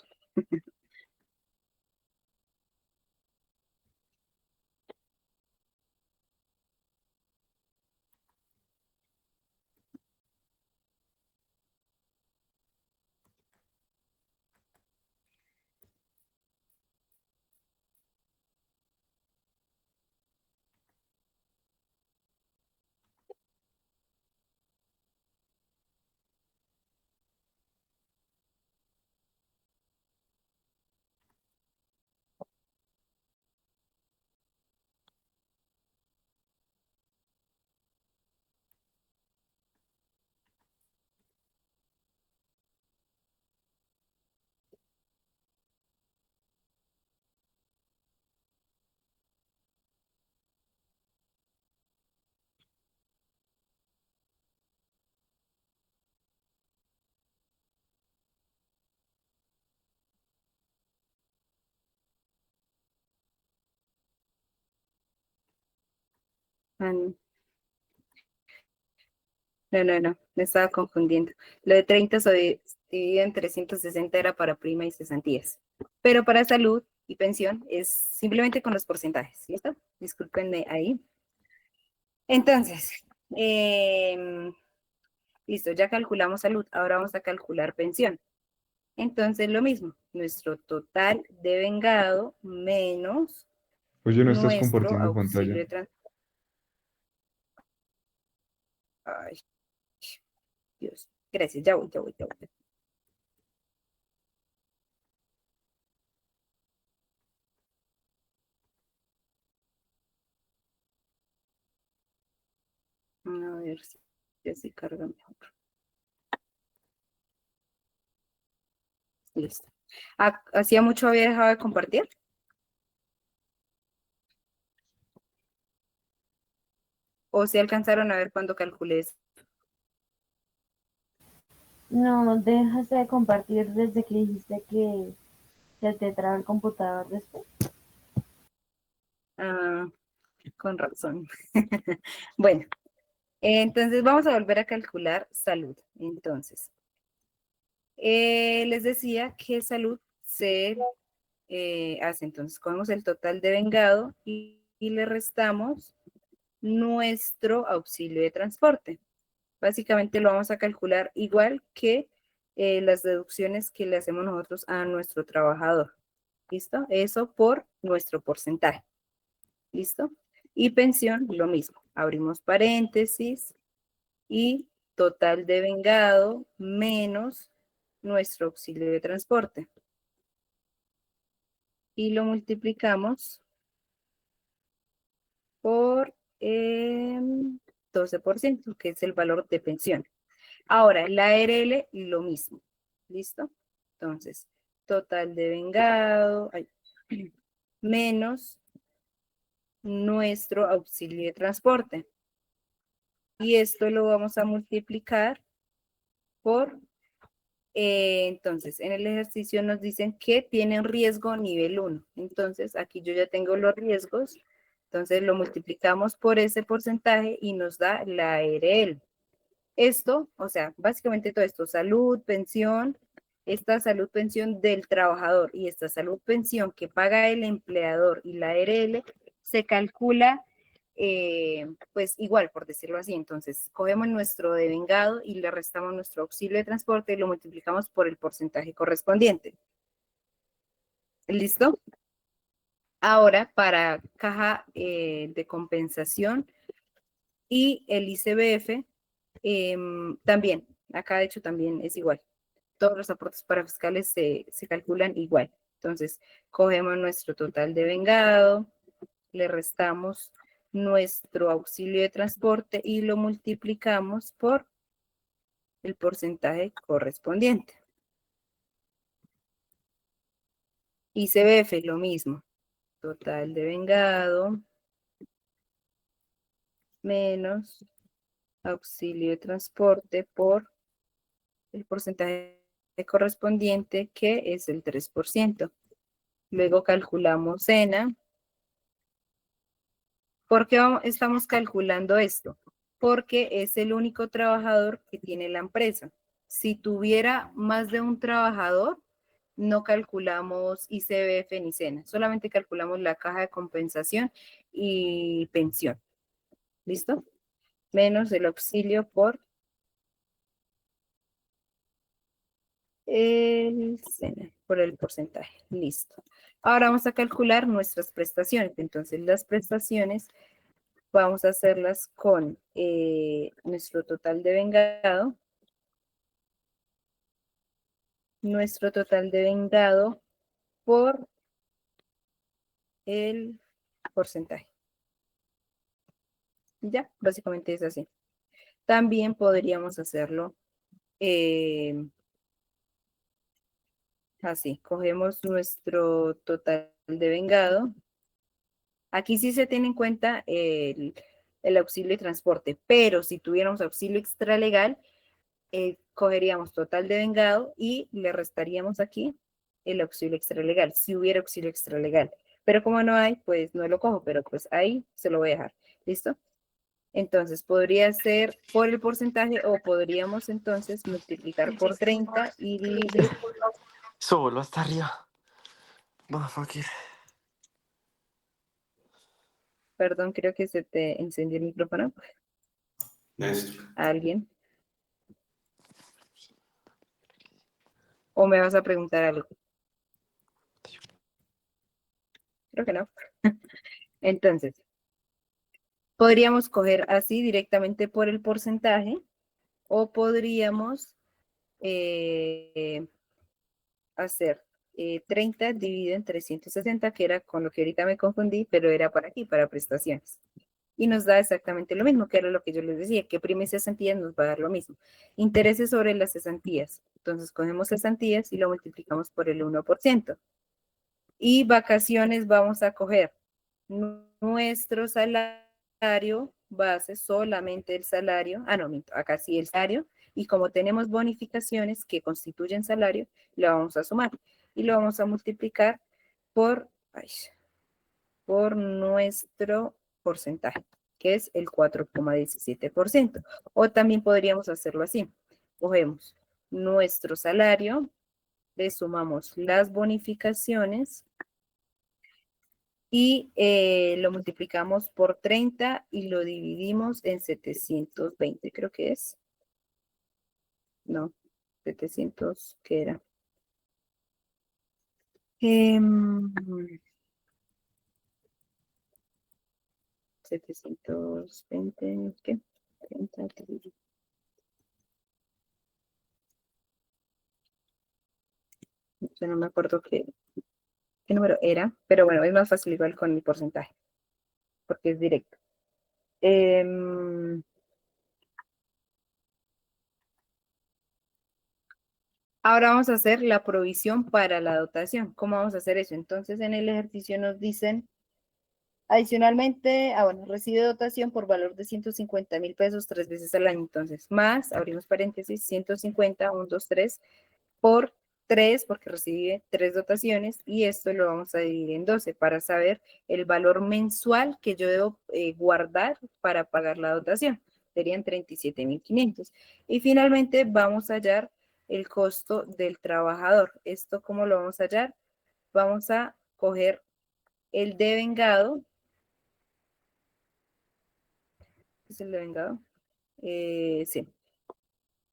Ah, no. No, me estaba confundiendo. Lo de 30 dividido en 360 era para prima y cesantías. Pero para salud y pensión es simplemente con los porcentajes. ¿Listo? Discúlpenme ahí. Entonces, listo, ya calculamos salud. Ahora vamos a calcular pensión. Entonces, lo mismo. Nuestro total de vengado menos Oye, no estás nuestro compartiendo auxilio pantalla. de transporte. Ay, Dios. Gracias, ya voy. A ver si ya se carga mejor. Listo. ¿Hacía mucho había dejado de compartir? ¿O si alcanzaron a ver cuando calculé eso? No, dejaste de compartir desde que dijiste que se te traba el computador después. Ah, con razón. Bueno, entonces vamos a volver a calcular salud. Entonces, les decía que salud se hace. Entonces, cogemos el total de vengado y le restamos nuestro auxilio de transporte. Básicamente lo vamos a calcular igual que las deducciones que le hacemos nosotros a nuestro trabajador. ¿Listo? Eso por nuestro porcentaje. ¿Listo? Y pensión, lo mismo. Abrimos paréntesis y total de vengado menos nuestro auxilio de transporte. Y lo multiplicamos por 12%, que es el valor de pensión. Ahora, la ARL, lo mismo. ¿Listo? Entonces, total de vengado menos nuestro auxilio de transporte. Y esto lo vamos a multiplicar por, entonces, en el ejercicio nos dicen que tienen riesgo nivel 1. Entonces, aquí yo ya tengo los riesgos. Entonces, lo multiplicamos por ese porcentaje y nos da la ARL. Esto, o sea, básicamente todo esto, salud, pensión, esta salud pensión del trabajador y esta salud pensión que paga el empleador y la ARL se calcula pues igual, por decirlo así. Entonces, cogemos nuestro devengado y le restamos nuestro auxilio de transporte y lo multiplicamos por el porcentaje correspondiente. ¿Listo? Ahora, para caja de compensación y el ICBF, también, acá de hecho también es igual. Todos los aportes parafiscales se calculan igual. Entonces, cogemos nuestro total de vengado, le restamos nuestro auxilio de transporte y lo multiplicamos por el porcentaje correspondiente. ICBF, lo mismo. Total de vengado menos auxilio de transporte por el porcentaje correspondiente, que es el 3%. Luego calculamos SENA. ¿Por qué estamos calculando esto? Porque es el único trabajador que tiene la empresa. Si tuviera más de un trabajador, no calculamos ICBF ni SENA, solamente calculamos la caja de compensación y pensión. ¿Listo? Menos el auxilio por el SENA, por el porcentaje. Listo. Ahora vamos a calcular nuestras prestaciones. Entonces, las prestaciones vamos a hacerlas con nuestro total de vengado. Nuestro total de vengado por el porcentaje. Ya, básicamente es así. También podríamos hacerlo así. Cogemos nuestro total de vengado. Aquí sí se tiene en cuenta el auxilio de transporte, pero si tuviéramos auxilio extralegal, cogeríamos total de vengado y le restaríamos aquí el auxilio extralegal, si hubiera auxilio extralegal. Pero como no hay, pues no lo cojo, pero pues ahí se lo voy a dejar. ¿Listo? Entonces, podría ser por el porcentaje o podríamos entonces multiplicar por 30 y dividir. Solo hasta arriba. Motherfucker. Perdón, creo que se te encendió el micrófono. Néstor. ¿A alguien? ¿O me vas a preguntar algo? Creo que no. Entonces, podríamos coger así directamente por el porcentaje o podríamos hacer 30 dividido en 360, que era con lo que ahorita me confundí, pero era para aquí, para prestaciones. Y nos da exactamente lo mismo, que era lo que yo les decía, que prima y cesantías nos va a dar lo mismo. Intereses sobre las cesantías. Entonces, cogemos cesantías y lo multiplicamos por el 1%. Y vacaciones vamos a coger nuestro salario base, solamente el salario, no, acá sí el salario, y como tenemos bonificaciones que constituyen salario, lo vamos a sumar y lo vamos a multiplicar por nuestro porcentaje, que es el 4,17%. O también podríamos hacerlo así. Cogemos nuestro salario, le sumamos las bonificaciones y lo multiplicamos por 30 y lo dividimos en 720, creo que es. No, 700, ¿qué era? 720, ¿qué? 30, no me acuerdo qué número era, pero bueno, es más fácil igual con el porcentaje, porque es directo. Ahora vamos a hacer la provisión para la dotación. ¿Cómo vamos a hacer eso? Entonces, en el ejercicio nos dicen, adicionalmente, bueno, recibe dotación por valor de 150,000 pesos 3 veces al año. Entonces, más, abrimos paréntesis, 150, 1, 2, 3, por 3, porque recibe 3 dotaciones, y esto lo vamos a dividir en 12 para saber el valor mensual que yo debo guardar para pagar la dotación. Serían 37,500. Y finalmente vamos a hallar el costo del trabajador. ¿Esto cómo lo vamos a hallar? Vamos a coger el devengado. ¿Es el devengado? Sí.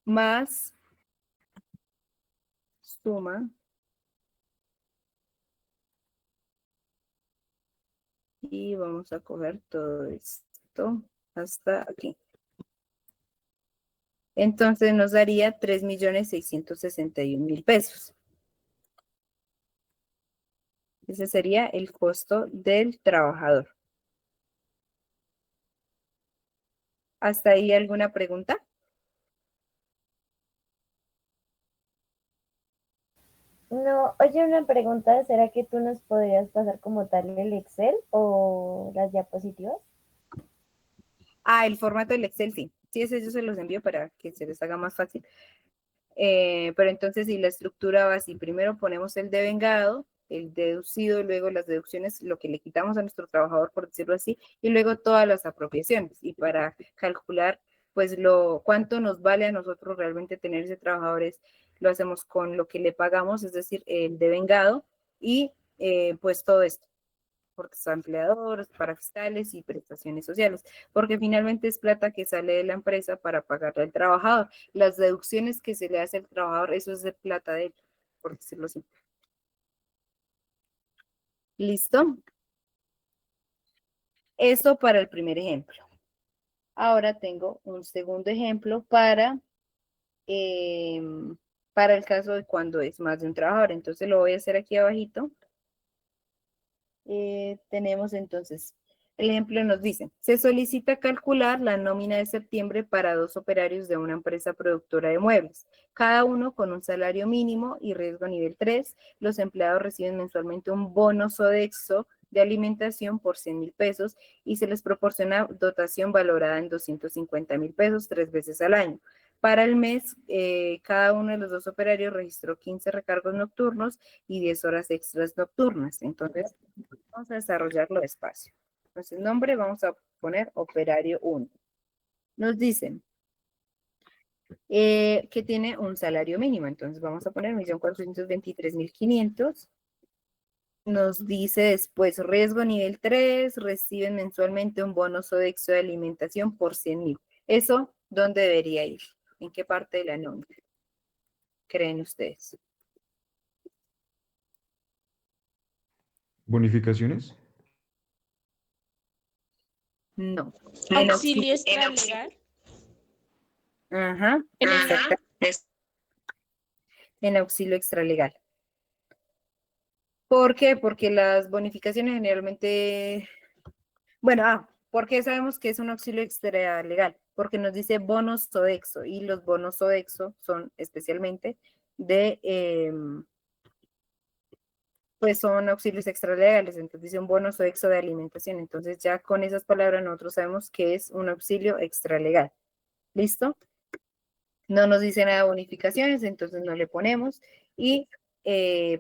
Más suma y vamos a coger todo esto hasta aquí. Entonces nos daría 3.661.000 pesos. Ese sería el costo del trabajador. ¿Hasta ahí alguna pregunta? No, oye, una pregunta, ¿será que tú nos podrías pasar como tal el Excel o las diapositivas? Ah, el formato del Excel, sí. Sí, ese yo se los envío para que se les haga más fácil. Pero entonces, si la estructura va así, primero ponemos el devengado, el deducido, luego las deducciones, lo que le quitamos a nuestro trabajador, por decirlo así, y luego todas las apropiaciones. Y para calcular, pues, cuánto nos vale a nosotros realmente tener ese trabajador, lo hacemos con lo que le pagamos, es decir, el devengado, y pues todo esto porque son empleadores, para fiscales y prestaciones sociales, porque finalmente es plata que sale de la empresa para pagarle al trabajador. Las deducciones que se le hace al trabajador, eso es de plata de él, por decirlo así. ¿Listo? Eso para el primer ejemplo. Ahora tengo un segundo ejemplo para el caso de cuando es más de un trabajador. Entonces lo voy a hacer aquí abajito. Tenemos entonces, el ejemplo nos dice, se solicita calcular la nómina de septiembre para 2 operarios de una empresa productora de muebles, cada uno con un salario mínimo y riesgo nivel 3. Los empleados reciben mensualmente un bono Sodexo de alimentación por 100.000 pesos y se les proporciona dotación valorada en 250.000 pesos 3 veces al año. Para el mes, cada uno de los 2 operarios registró 15 recargos nocturnos y 10 horas extras nocturnas. Entonces, vamos a desarrollarlo despacio. Entonces, nombre vamos a poner operario 1. Nos dicen que tiene un salario mínimo. Entonces, vamos a poner 1.423.500. Nos dice después, riesgo nivel 3, reciben mensualmente un bono Sodexo de alimentación por 100.000. ¿Eso dónde debería ir? ¿En qué parte de la nómina creen ustedes? ¿Bonificaciones? No. Auxilio extralegal. Ajá, exacto. En auxilio extralegal. ¿Por qué? Porque las bonificaciones generalmente, bueno, ¿por qué sabemos que es un auxilio extralegal? Porque nos dice bonos Sodexo y los bonos Sodexo son especialmente pues son auxilios extralegales, entonces dice un bono Sodexo de alimentación, entonces ya con esas palabras nosotros sabemos que es un auxilio extralegal. ¿Listo? No nos dice nada de bonificaciones, entonces no le ponemos y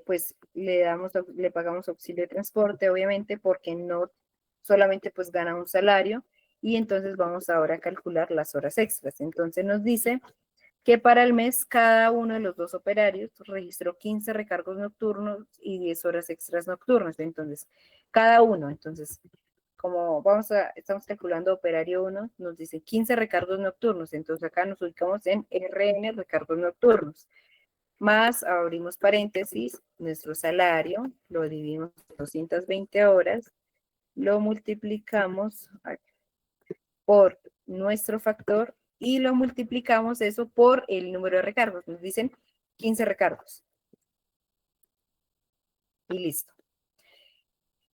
pues le pagamos auxilio de transporte, obviamente, porque no solamente pues gana un salario y entonces vamos ahora a calcular las horas extras. Entonces nos dice que para el mes cada uno de los 2 operarios registró 15 recargos nocturnos y 10 horas extras nocturnas. Entonces, cada uno, entonces, como estamos calculando operario 1, nos dice 15 recargos nocturnos, entonces acá nos ubicamos en RN, recargos nocturnos, más abrimos paréntesis, nuestro salario, lo dividimos en 220 horas, lo multiplicamos por nuestro factor y lo multiplicamos eso por el número de recargos, nos dicen 15 recargos. Y listo.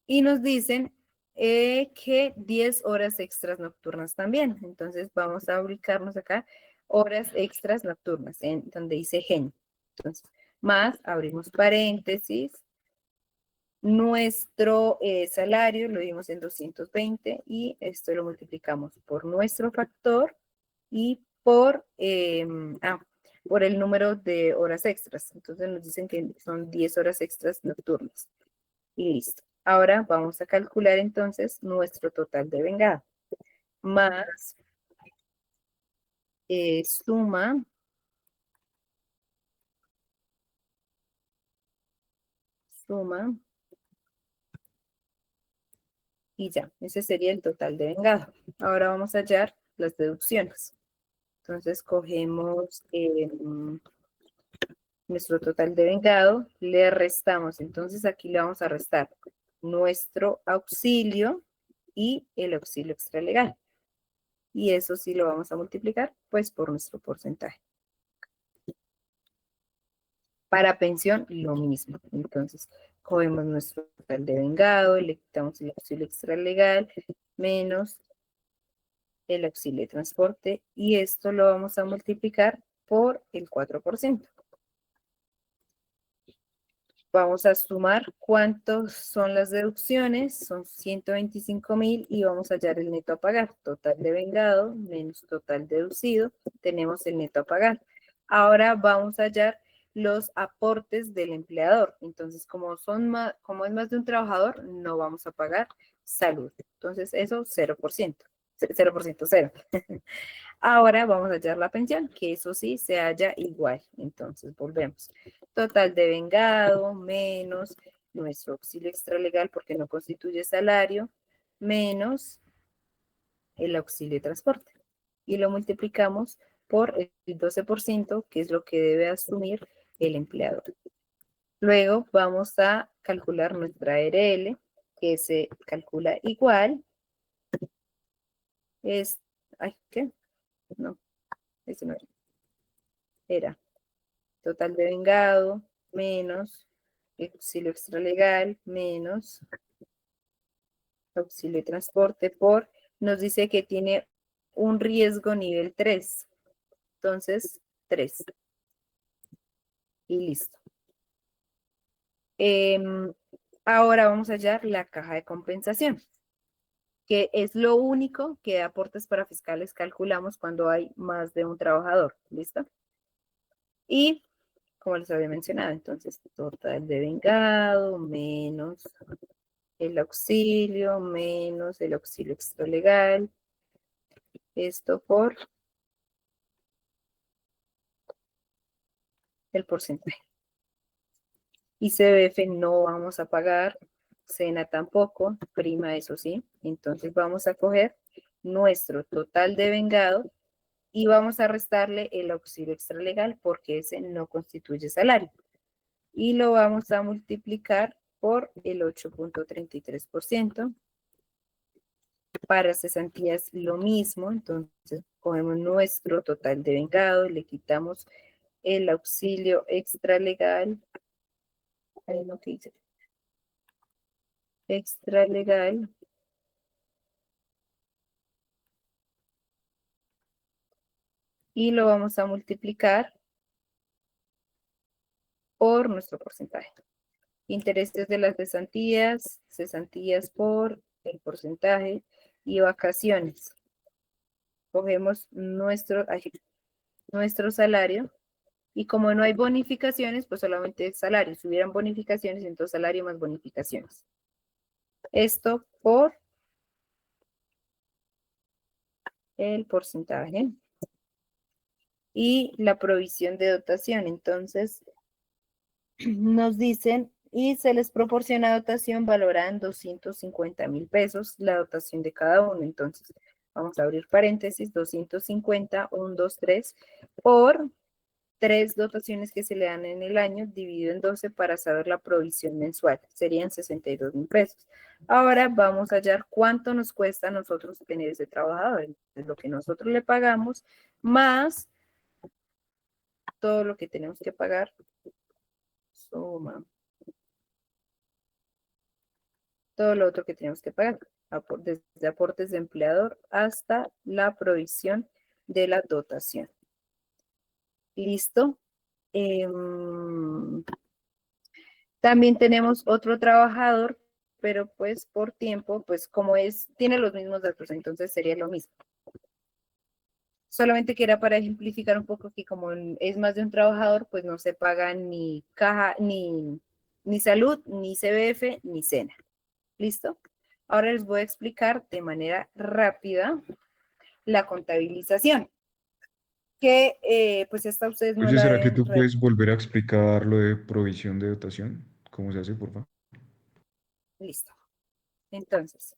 Y nos dicen que 10 horas extras nocturnas también. Entonces vamos a ubicarnos acá, horas extras nocturnas, en donde dice gen. Entonces, más, abrimos paréntesis, nuestro salario lo dimos en 220 y esto lo multiplicamos por nuestro factor y por el número de horas extras. Entonces nos dicen que son 10 horas extras nocturnas. Y listo. Ahora vamos a calcular entonces nuestro total de vengado. Más suma suma. Y ya, ese sería el total de vengado. Ahora vamos a hallar las deducciones. Entonces cogemos nuestro total de vengado, le restamos. Entonces aquí le vamos a restar nuestro auxilio y el auxilio extralegal. Y eso sí lo vamos a multiplicar pues por nuestro porcentaje. Para pensión, lo mismo. Entonces, cogemos nuestro total de vengado, le quitamos el auxilio extralegal, menos el auxilio de transporte, y esto lo vamos a multiplicar por el 4%. Vamos a sumar cuántos son las deducciones, son 125.000 y vamos a hallar el neto a pagar. Total de vengado menos total deducido, tenemos el neto a pagar. Ahora vamos a hallar los aportes del empleador. Entonces, como es más de un trabajador, no vamos a pagar salud. Entonces, eso 0%. 0%, 0. Ahora vamos a hallar la pensión, que eso sí se halla igual. Entonces, volvemos. Total de vengado menos nuestro auxilio extralegal porque no constituye salario, menos el auxilio de transporte. Y lo multiplicamos por el 12%, que es lo que debe asumir el empleador. Luego vamos a calcular nuestra ARL, que se calcula igual. ¿Qué? No, ese no era. Era total de vengado menos auxilio extralegal menos auxilio de transporte por, nos dice que tiene un riesgo nivel 3. Entonces, 3. Y listo. Ahora vamos a hallar la caja de compensación, que es lo único que de aportes para fiscales calculamos cuando hay más de un trabajador. ¿Listo? Y, como les había mencionado, entonces, total de vengado menos el auxilio menos el auxilio extralegal. Esto por el porcentaje. Y CBF no vamos a pagar, SENA tampoco, prima eso sí. Entonces vamos a coger nuestro total de vengado y vamos a restarle el auxilio extralegal porque ese no constituye salario. Y lo vamos a multiplicar por el 8.33%. Para cesantías lo mismo, entonces cogemos nuestro total de vengado, le quitamos el auxilio extralegal, ahí lo que hice, extralegal, y lo vamos a multiplicar por nuestro porcentaje. Intereses de las cesantías por el porcentaje y vacaciones. Cogemos nuestro salario y como no hay bonificaciones, pues solamente es salario. Si hubieran bonificaciones, entonces salario más bonificaciones. Esto por el porcentaje. Y la provisión de dotación. Entonces, nos dicen, y se les proporciona dotación valorada en 250.000 pesos, la dotación de cada uno. Entonces, vamos a abrir paréntesis, 250, 1, 2, 3, por 3 dotaciones que se le dan en el año, dividido en 12 para saber la provisión mensual. Serían 62.000 pesos. Ahora vamos a hallar cuánto nos cuesta a nosotros tener ese trabajador. Entonces, lo que nosotros le pagamos, más todo lo que tenemos que pagar, suma todo lo otro que tenemos que pagar, desde aportes de empleador hasta la provisión de la dotación. ¿Listo? También tenemos otro trabajador, pero pues por tiempo, pues como tiene los mismos datos, entonces sería lo mismo. Solamente que era para ejemplificar un poco que como es más de un trabajador, pues no se paga ni caja, ni salud, ni CBF, ni SENA. ¿Listo? Ahora les voy a explicar de manera rápida la contabilización, que pues esta ustedes no Oye, la ¿será que deben tú puedes volver a explicar lo de provisión de dotación? cómo se hace, por favor? Listo. Entonces,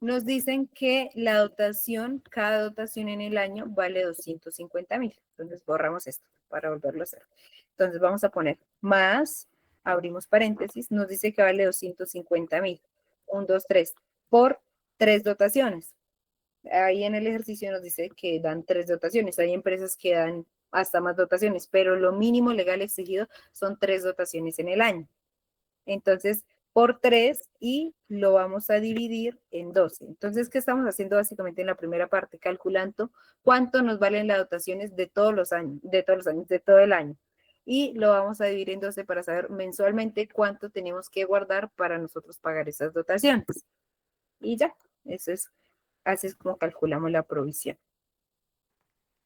nos dicen que la dotación, cada dotación en el año vale 250.000. Entonces borramos esto para volverlo a hacer. Entonces vamos a poner más, abrimos paréntesis, nos dice que vale 250.000. 1, 2, 3, por 3 dotaciones. Ahí en el ejercicio nos dice que dan 3 dotaciones. Hay empresas que dan hasta más dotaciones, pero lo mínimo legal exigido son 3 dotaciones en el año. Entonces, por 3 y lo vamos a dividir en 12. Entonces, ¿qué estamos haciendo básicamente en la primera parte? Calculando cuánto nos valen las dotaciones de todos los años, de todo el año. Y lo vamos a dividir en 12 para saber mensualmente cuánto tenemos que guardar para nosotros pagar esas dotaciones. Y ya, eso es, así es como calculamos la provisión.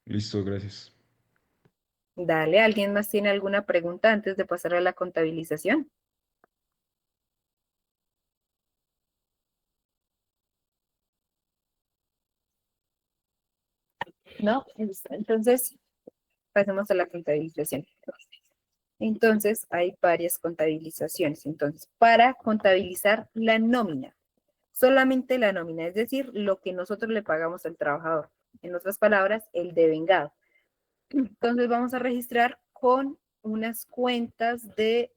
Listo, gracias. Dale, ¿alguien más tiene alguna pregunta antes de pasar a la contabilización? No, entonces pasemos a la contabilización. Entonces, hay varias contabilizaciones. Entonces, para contabilizar la nómina, solamente la nómina, es decir, lo que nosotros le pagamos al trabajador. En otras palabras, el devengado. Entonces, vamos a registrar con unas cuentas de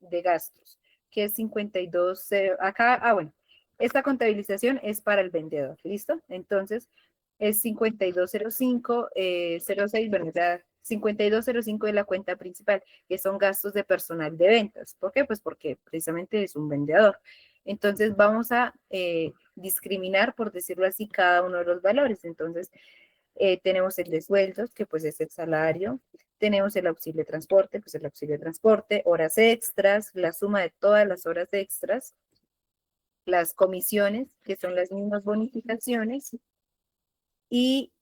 gastos, que es 52, acá, bueno, esta contabilización es para el vendedor, ¿listo? Entonces, es 5205, 06, bueno, la 5205 de la cuenta principal, que son gastos de personal de ventas. ¿Por qué? Pues porque precisamente es un vendedor. Entonces, vamos a discriminar, por decirlo así, cada uno de los valores. Entonces, tenemos el de sueldos, que pues es el salario. Tenemos el auxilio de transporte, pues el auxilio de transporte, horas extras, la suma de todas las horas extras, las comisiones, que son las mismas bonificaciones, y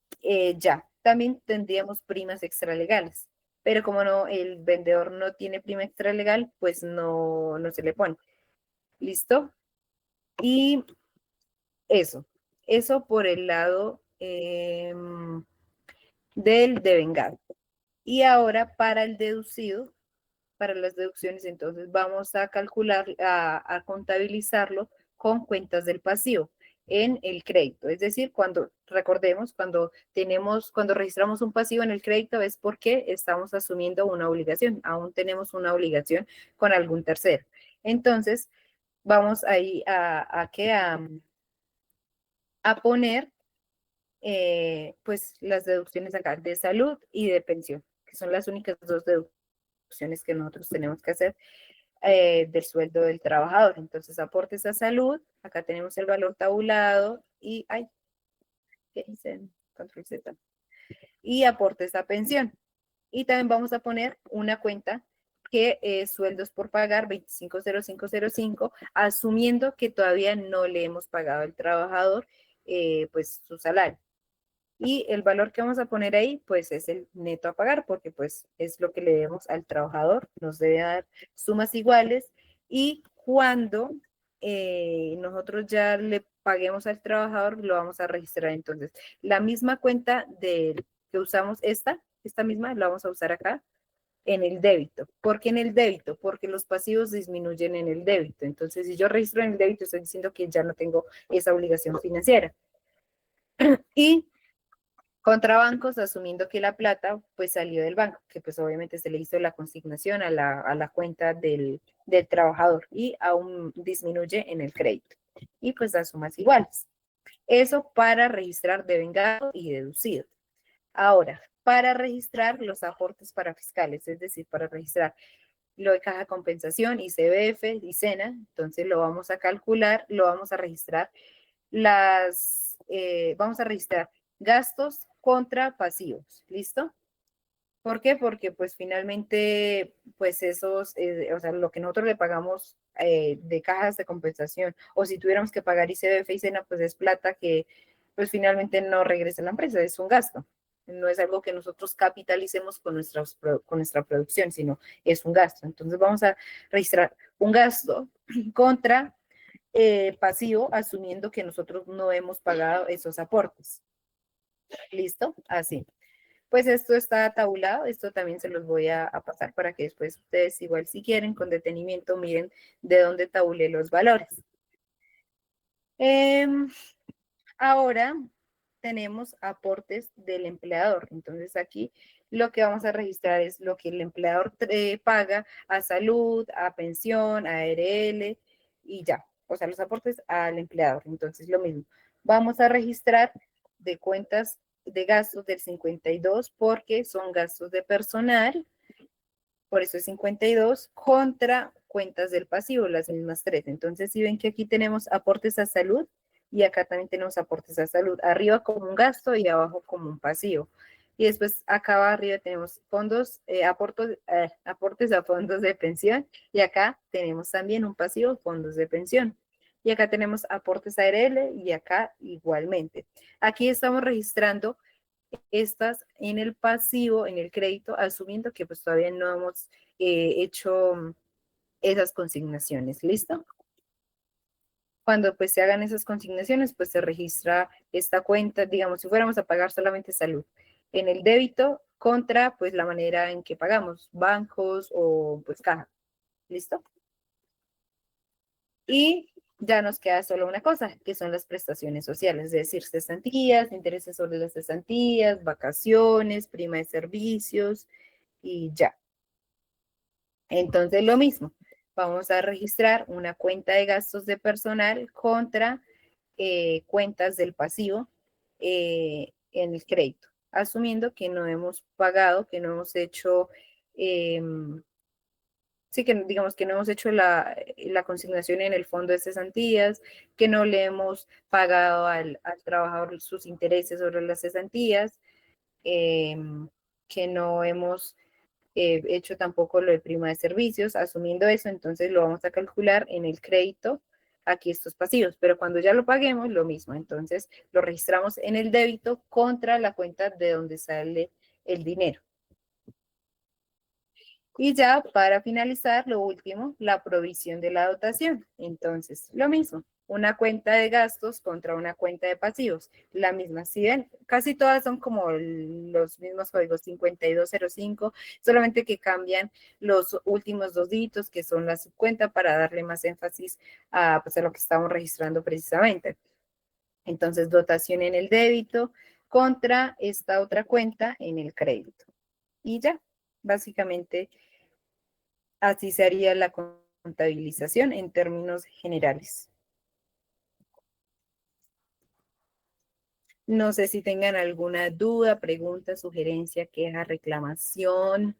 ya, también tendríamos primas extralegales. Pero como no, el vendedor no tiene prima extralegal, pues no se le pone. ¿Listo? Y eso por el lado del devengado. Y ahora para el deducido, para las deducciones, entonces vamos a calcular, a contabilizarlo con cuentas del pasivo en el crédito. Es decir, recordemos, cuando registramos un pasivo en el crédito es porque estamos asumiendo una obligación, aún tenemos una obligación con algún tercero. Entonces, vamos ahí a poner pues las deducciones acá de salud y de pensión, que son las únicas dos deducciones que nosotros tenemos que hacer del sueldo del trabajador. Entonces, aportes a salud, acá tenemos el valor tabulado y, ¿qué hice? Control Z. Y aportes a pensión. Y también vamos a poner una cuenta que es sueldos por pagar 250505, asumiendo que todavía no le hemos pagado al trabajador pues su salario. Y el valor que vamos a poner ahí, pues es el neto a pagar, porque pues es lo que le debemos al trabajador, nos debe dar sumas iguales, y cuando nosotros ya le paguemos al trabajador, lo vamos a registrar. Entonces, la misma cuenta que usamos esta misma, la vamos a usar acá en el débito. ¿Por qué en el débito? Porque los pasivos disminuyen en el débito. Entonces, si yo registro en el débito, estoy diciendo que ya no tengo esa obligación financiera. Y contra bancos, asumiendo que la plata pues salió del banco, que pues obviamente se le hizo la consignación a la cuenta del trabajador y aún disminuye en el crédito. Y pues da sumas iguales. Eso para registrar devengado y deducido. Ahora, para registrar los aportes para fiscales, es decir, para registrar lo de caja de compensación, ICBF y SENA, entonces lo vamos a calcular, lo vamos a registrar vamos a registrar gastos contra pasivos, ¿listo? ¿Por qué? Porque pues finalmente, pues esos, o sea, lo que nosotros le pagamos de cajas de compensación, o si tuviéramos que pagar ICBF y SENA, pues es plata que pues finalmente no regresa a la empresa, es un gasto. No es algo que nosotros capitalicemos con nuestra producción, sino es un gasto. Entonces vamos a registrar un gasto contra pasivo, asumiendo que nosotros no hemos pagado esos aportes. ¿Listo? Así. Pues esto está tabulado, esto también se los voy a pasar para que después ustedes igual si quieren con detenimiento miren de dónde tabulé los valores. Ahora tenemos aportes del empleador. Entonces aquí lo que vamos a registrar es lo que el empleador paga a salud, a pensión, a ARL y ya. O sea, los aportes al empleador. Entonces lo mismo. Vamos a registrar de cuentas de gastos del 52 porque son gastos de personal. Por eso es 52 contra cuentas del pasivo, las mismas tres. Entonces, si ven que aquí tenemos aportes a salud y acá también tenemos aportes a salud. Arriba como un gasto y abajo como un pasivo. Y después acá arriba tenemos fondos, aportes a fondos de pensión y acá tenemos también un pasivo, fondos de pensión. Y acá tenemos aportes a ARL y acá igualmente. Aquí estamos registrando estas en el pasivo, en el crédito, asumiendo que pues todavía no hemos hecho esas consignaciones. ¿Listo? Cuando pues se hagan esas consignaciones, pues se registra esta cuenta, digamos, si fuéramos a pagar solamente salud, en el débito contra pues la manera en que pagamos, bancos o pues caja. ¿Listo? Y ya nos queda solo una cosa, que son las prestaciones sociales, es decir, cesantías, intereses sobre las cesantías, vacaciones, prima de servicios y ya. Entonces lo mismo, vamos a registrar una cuenta de gastos de personal contra cuentas del pasivo en el crédito, asumiendo que no hemos pagado, que no hemos hecho sí que digamos que no hemos hecho la consignación en el fondo de cesantías, que no le hemos pagado al trabajador sus intereses sobre las cesantías, que no hemos hecho tampoco lo de prima de servicios. Asumiendo eso, entonces lo vamos a calcular en el crédito, aquí estos pasivos, pero cuando ya lo paguemos, lo mismo. Entonces lo registramos en el débito contra la cuenta de donde sale el dinero. Y ya para finalizar, lo último, la provisión de la dotación. Entonces, lo mismo, una cuenta de gastos contra una cuenta de pasivos. La misma, si ven, casi todas son como los mismos códigos 5205, solamente que cambian los últimos dos dígitos, que son la subcuenta, para darle más énfasis a, pues, a lo que estamos registrando precisamente. Entonces, dotación en el débito contra esta otra cuenta en el crédito. Y ya, básicamente así se haría la contabilización en términos generales. No sé si tengan alguna duda, pregunta, sugerencia, queja, reclamación.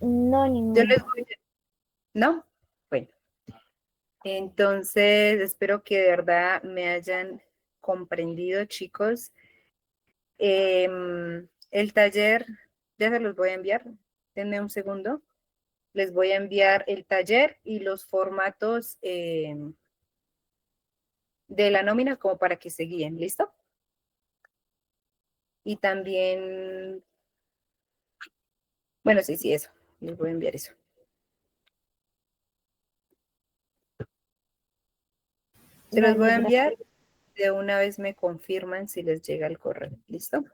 No, Yo ninguna. les voy a... ¿No? Bueno, entonces espero que de verdad me hayan comprendido, chicos. El taller, ya se los voy a enviar. Denme un segundo. Les voy a enviar el taller y los formatos de la nómina como para que se guíen. ¿Listo? Y también, bueno, sí, eso. Les voy a enviar eso. Se los voy Vale, a gracias. enviar. De una vez me confirman si les llega el correo. ¿Listo?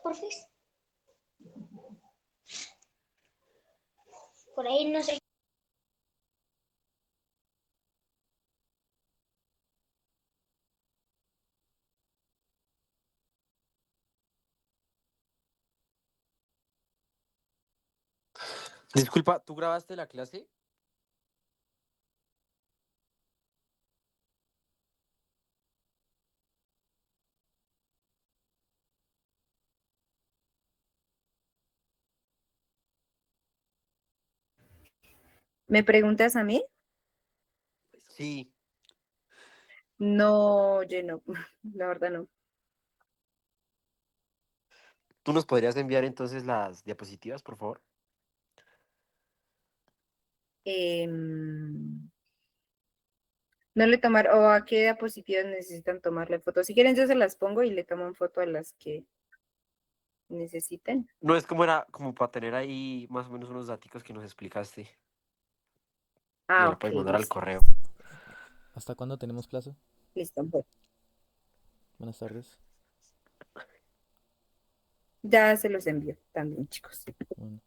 porfis. Por ahí no sé. Disculpa, ¿tú grabaste la clase? ¿Me preguntas a mí? Sí. No, yo no, la verdad no. ¿Tú nos podrías enviar entonces las diapositivas, por favor? Em, no le tomar, o a qué diapositivas necesitan tomarle foto. Si quieren, yo se las pongo y le toman foto a las que necesiten. No, es como era, como para tener ahí más o menos unos daticos que nos explicaste. Me Ah, la ok, puedes mandar al listo. correo. ¿Hasta cuándo tenemos plazo? Listo, bueno. Buenas tardes. Ya se los envío también, chicos. Bueno.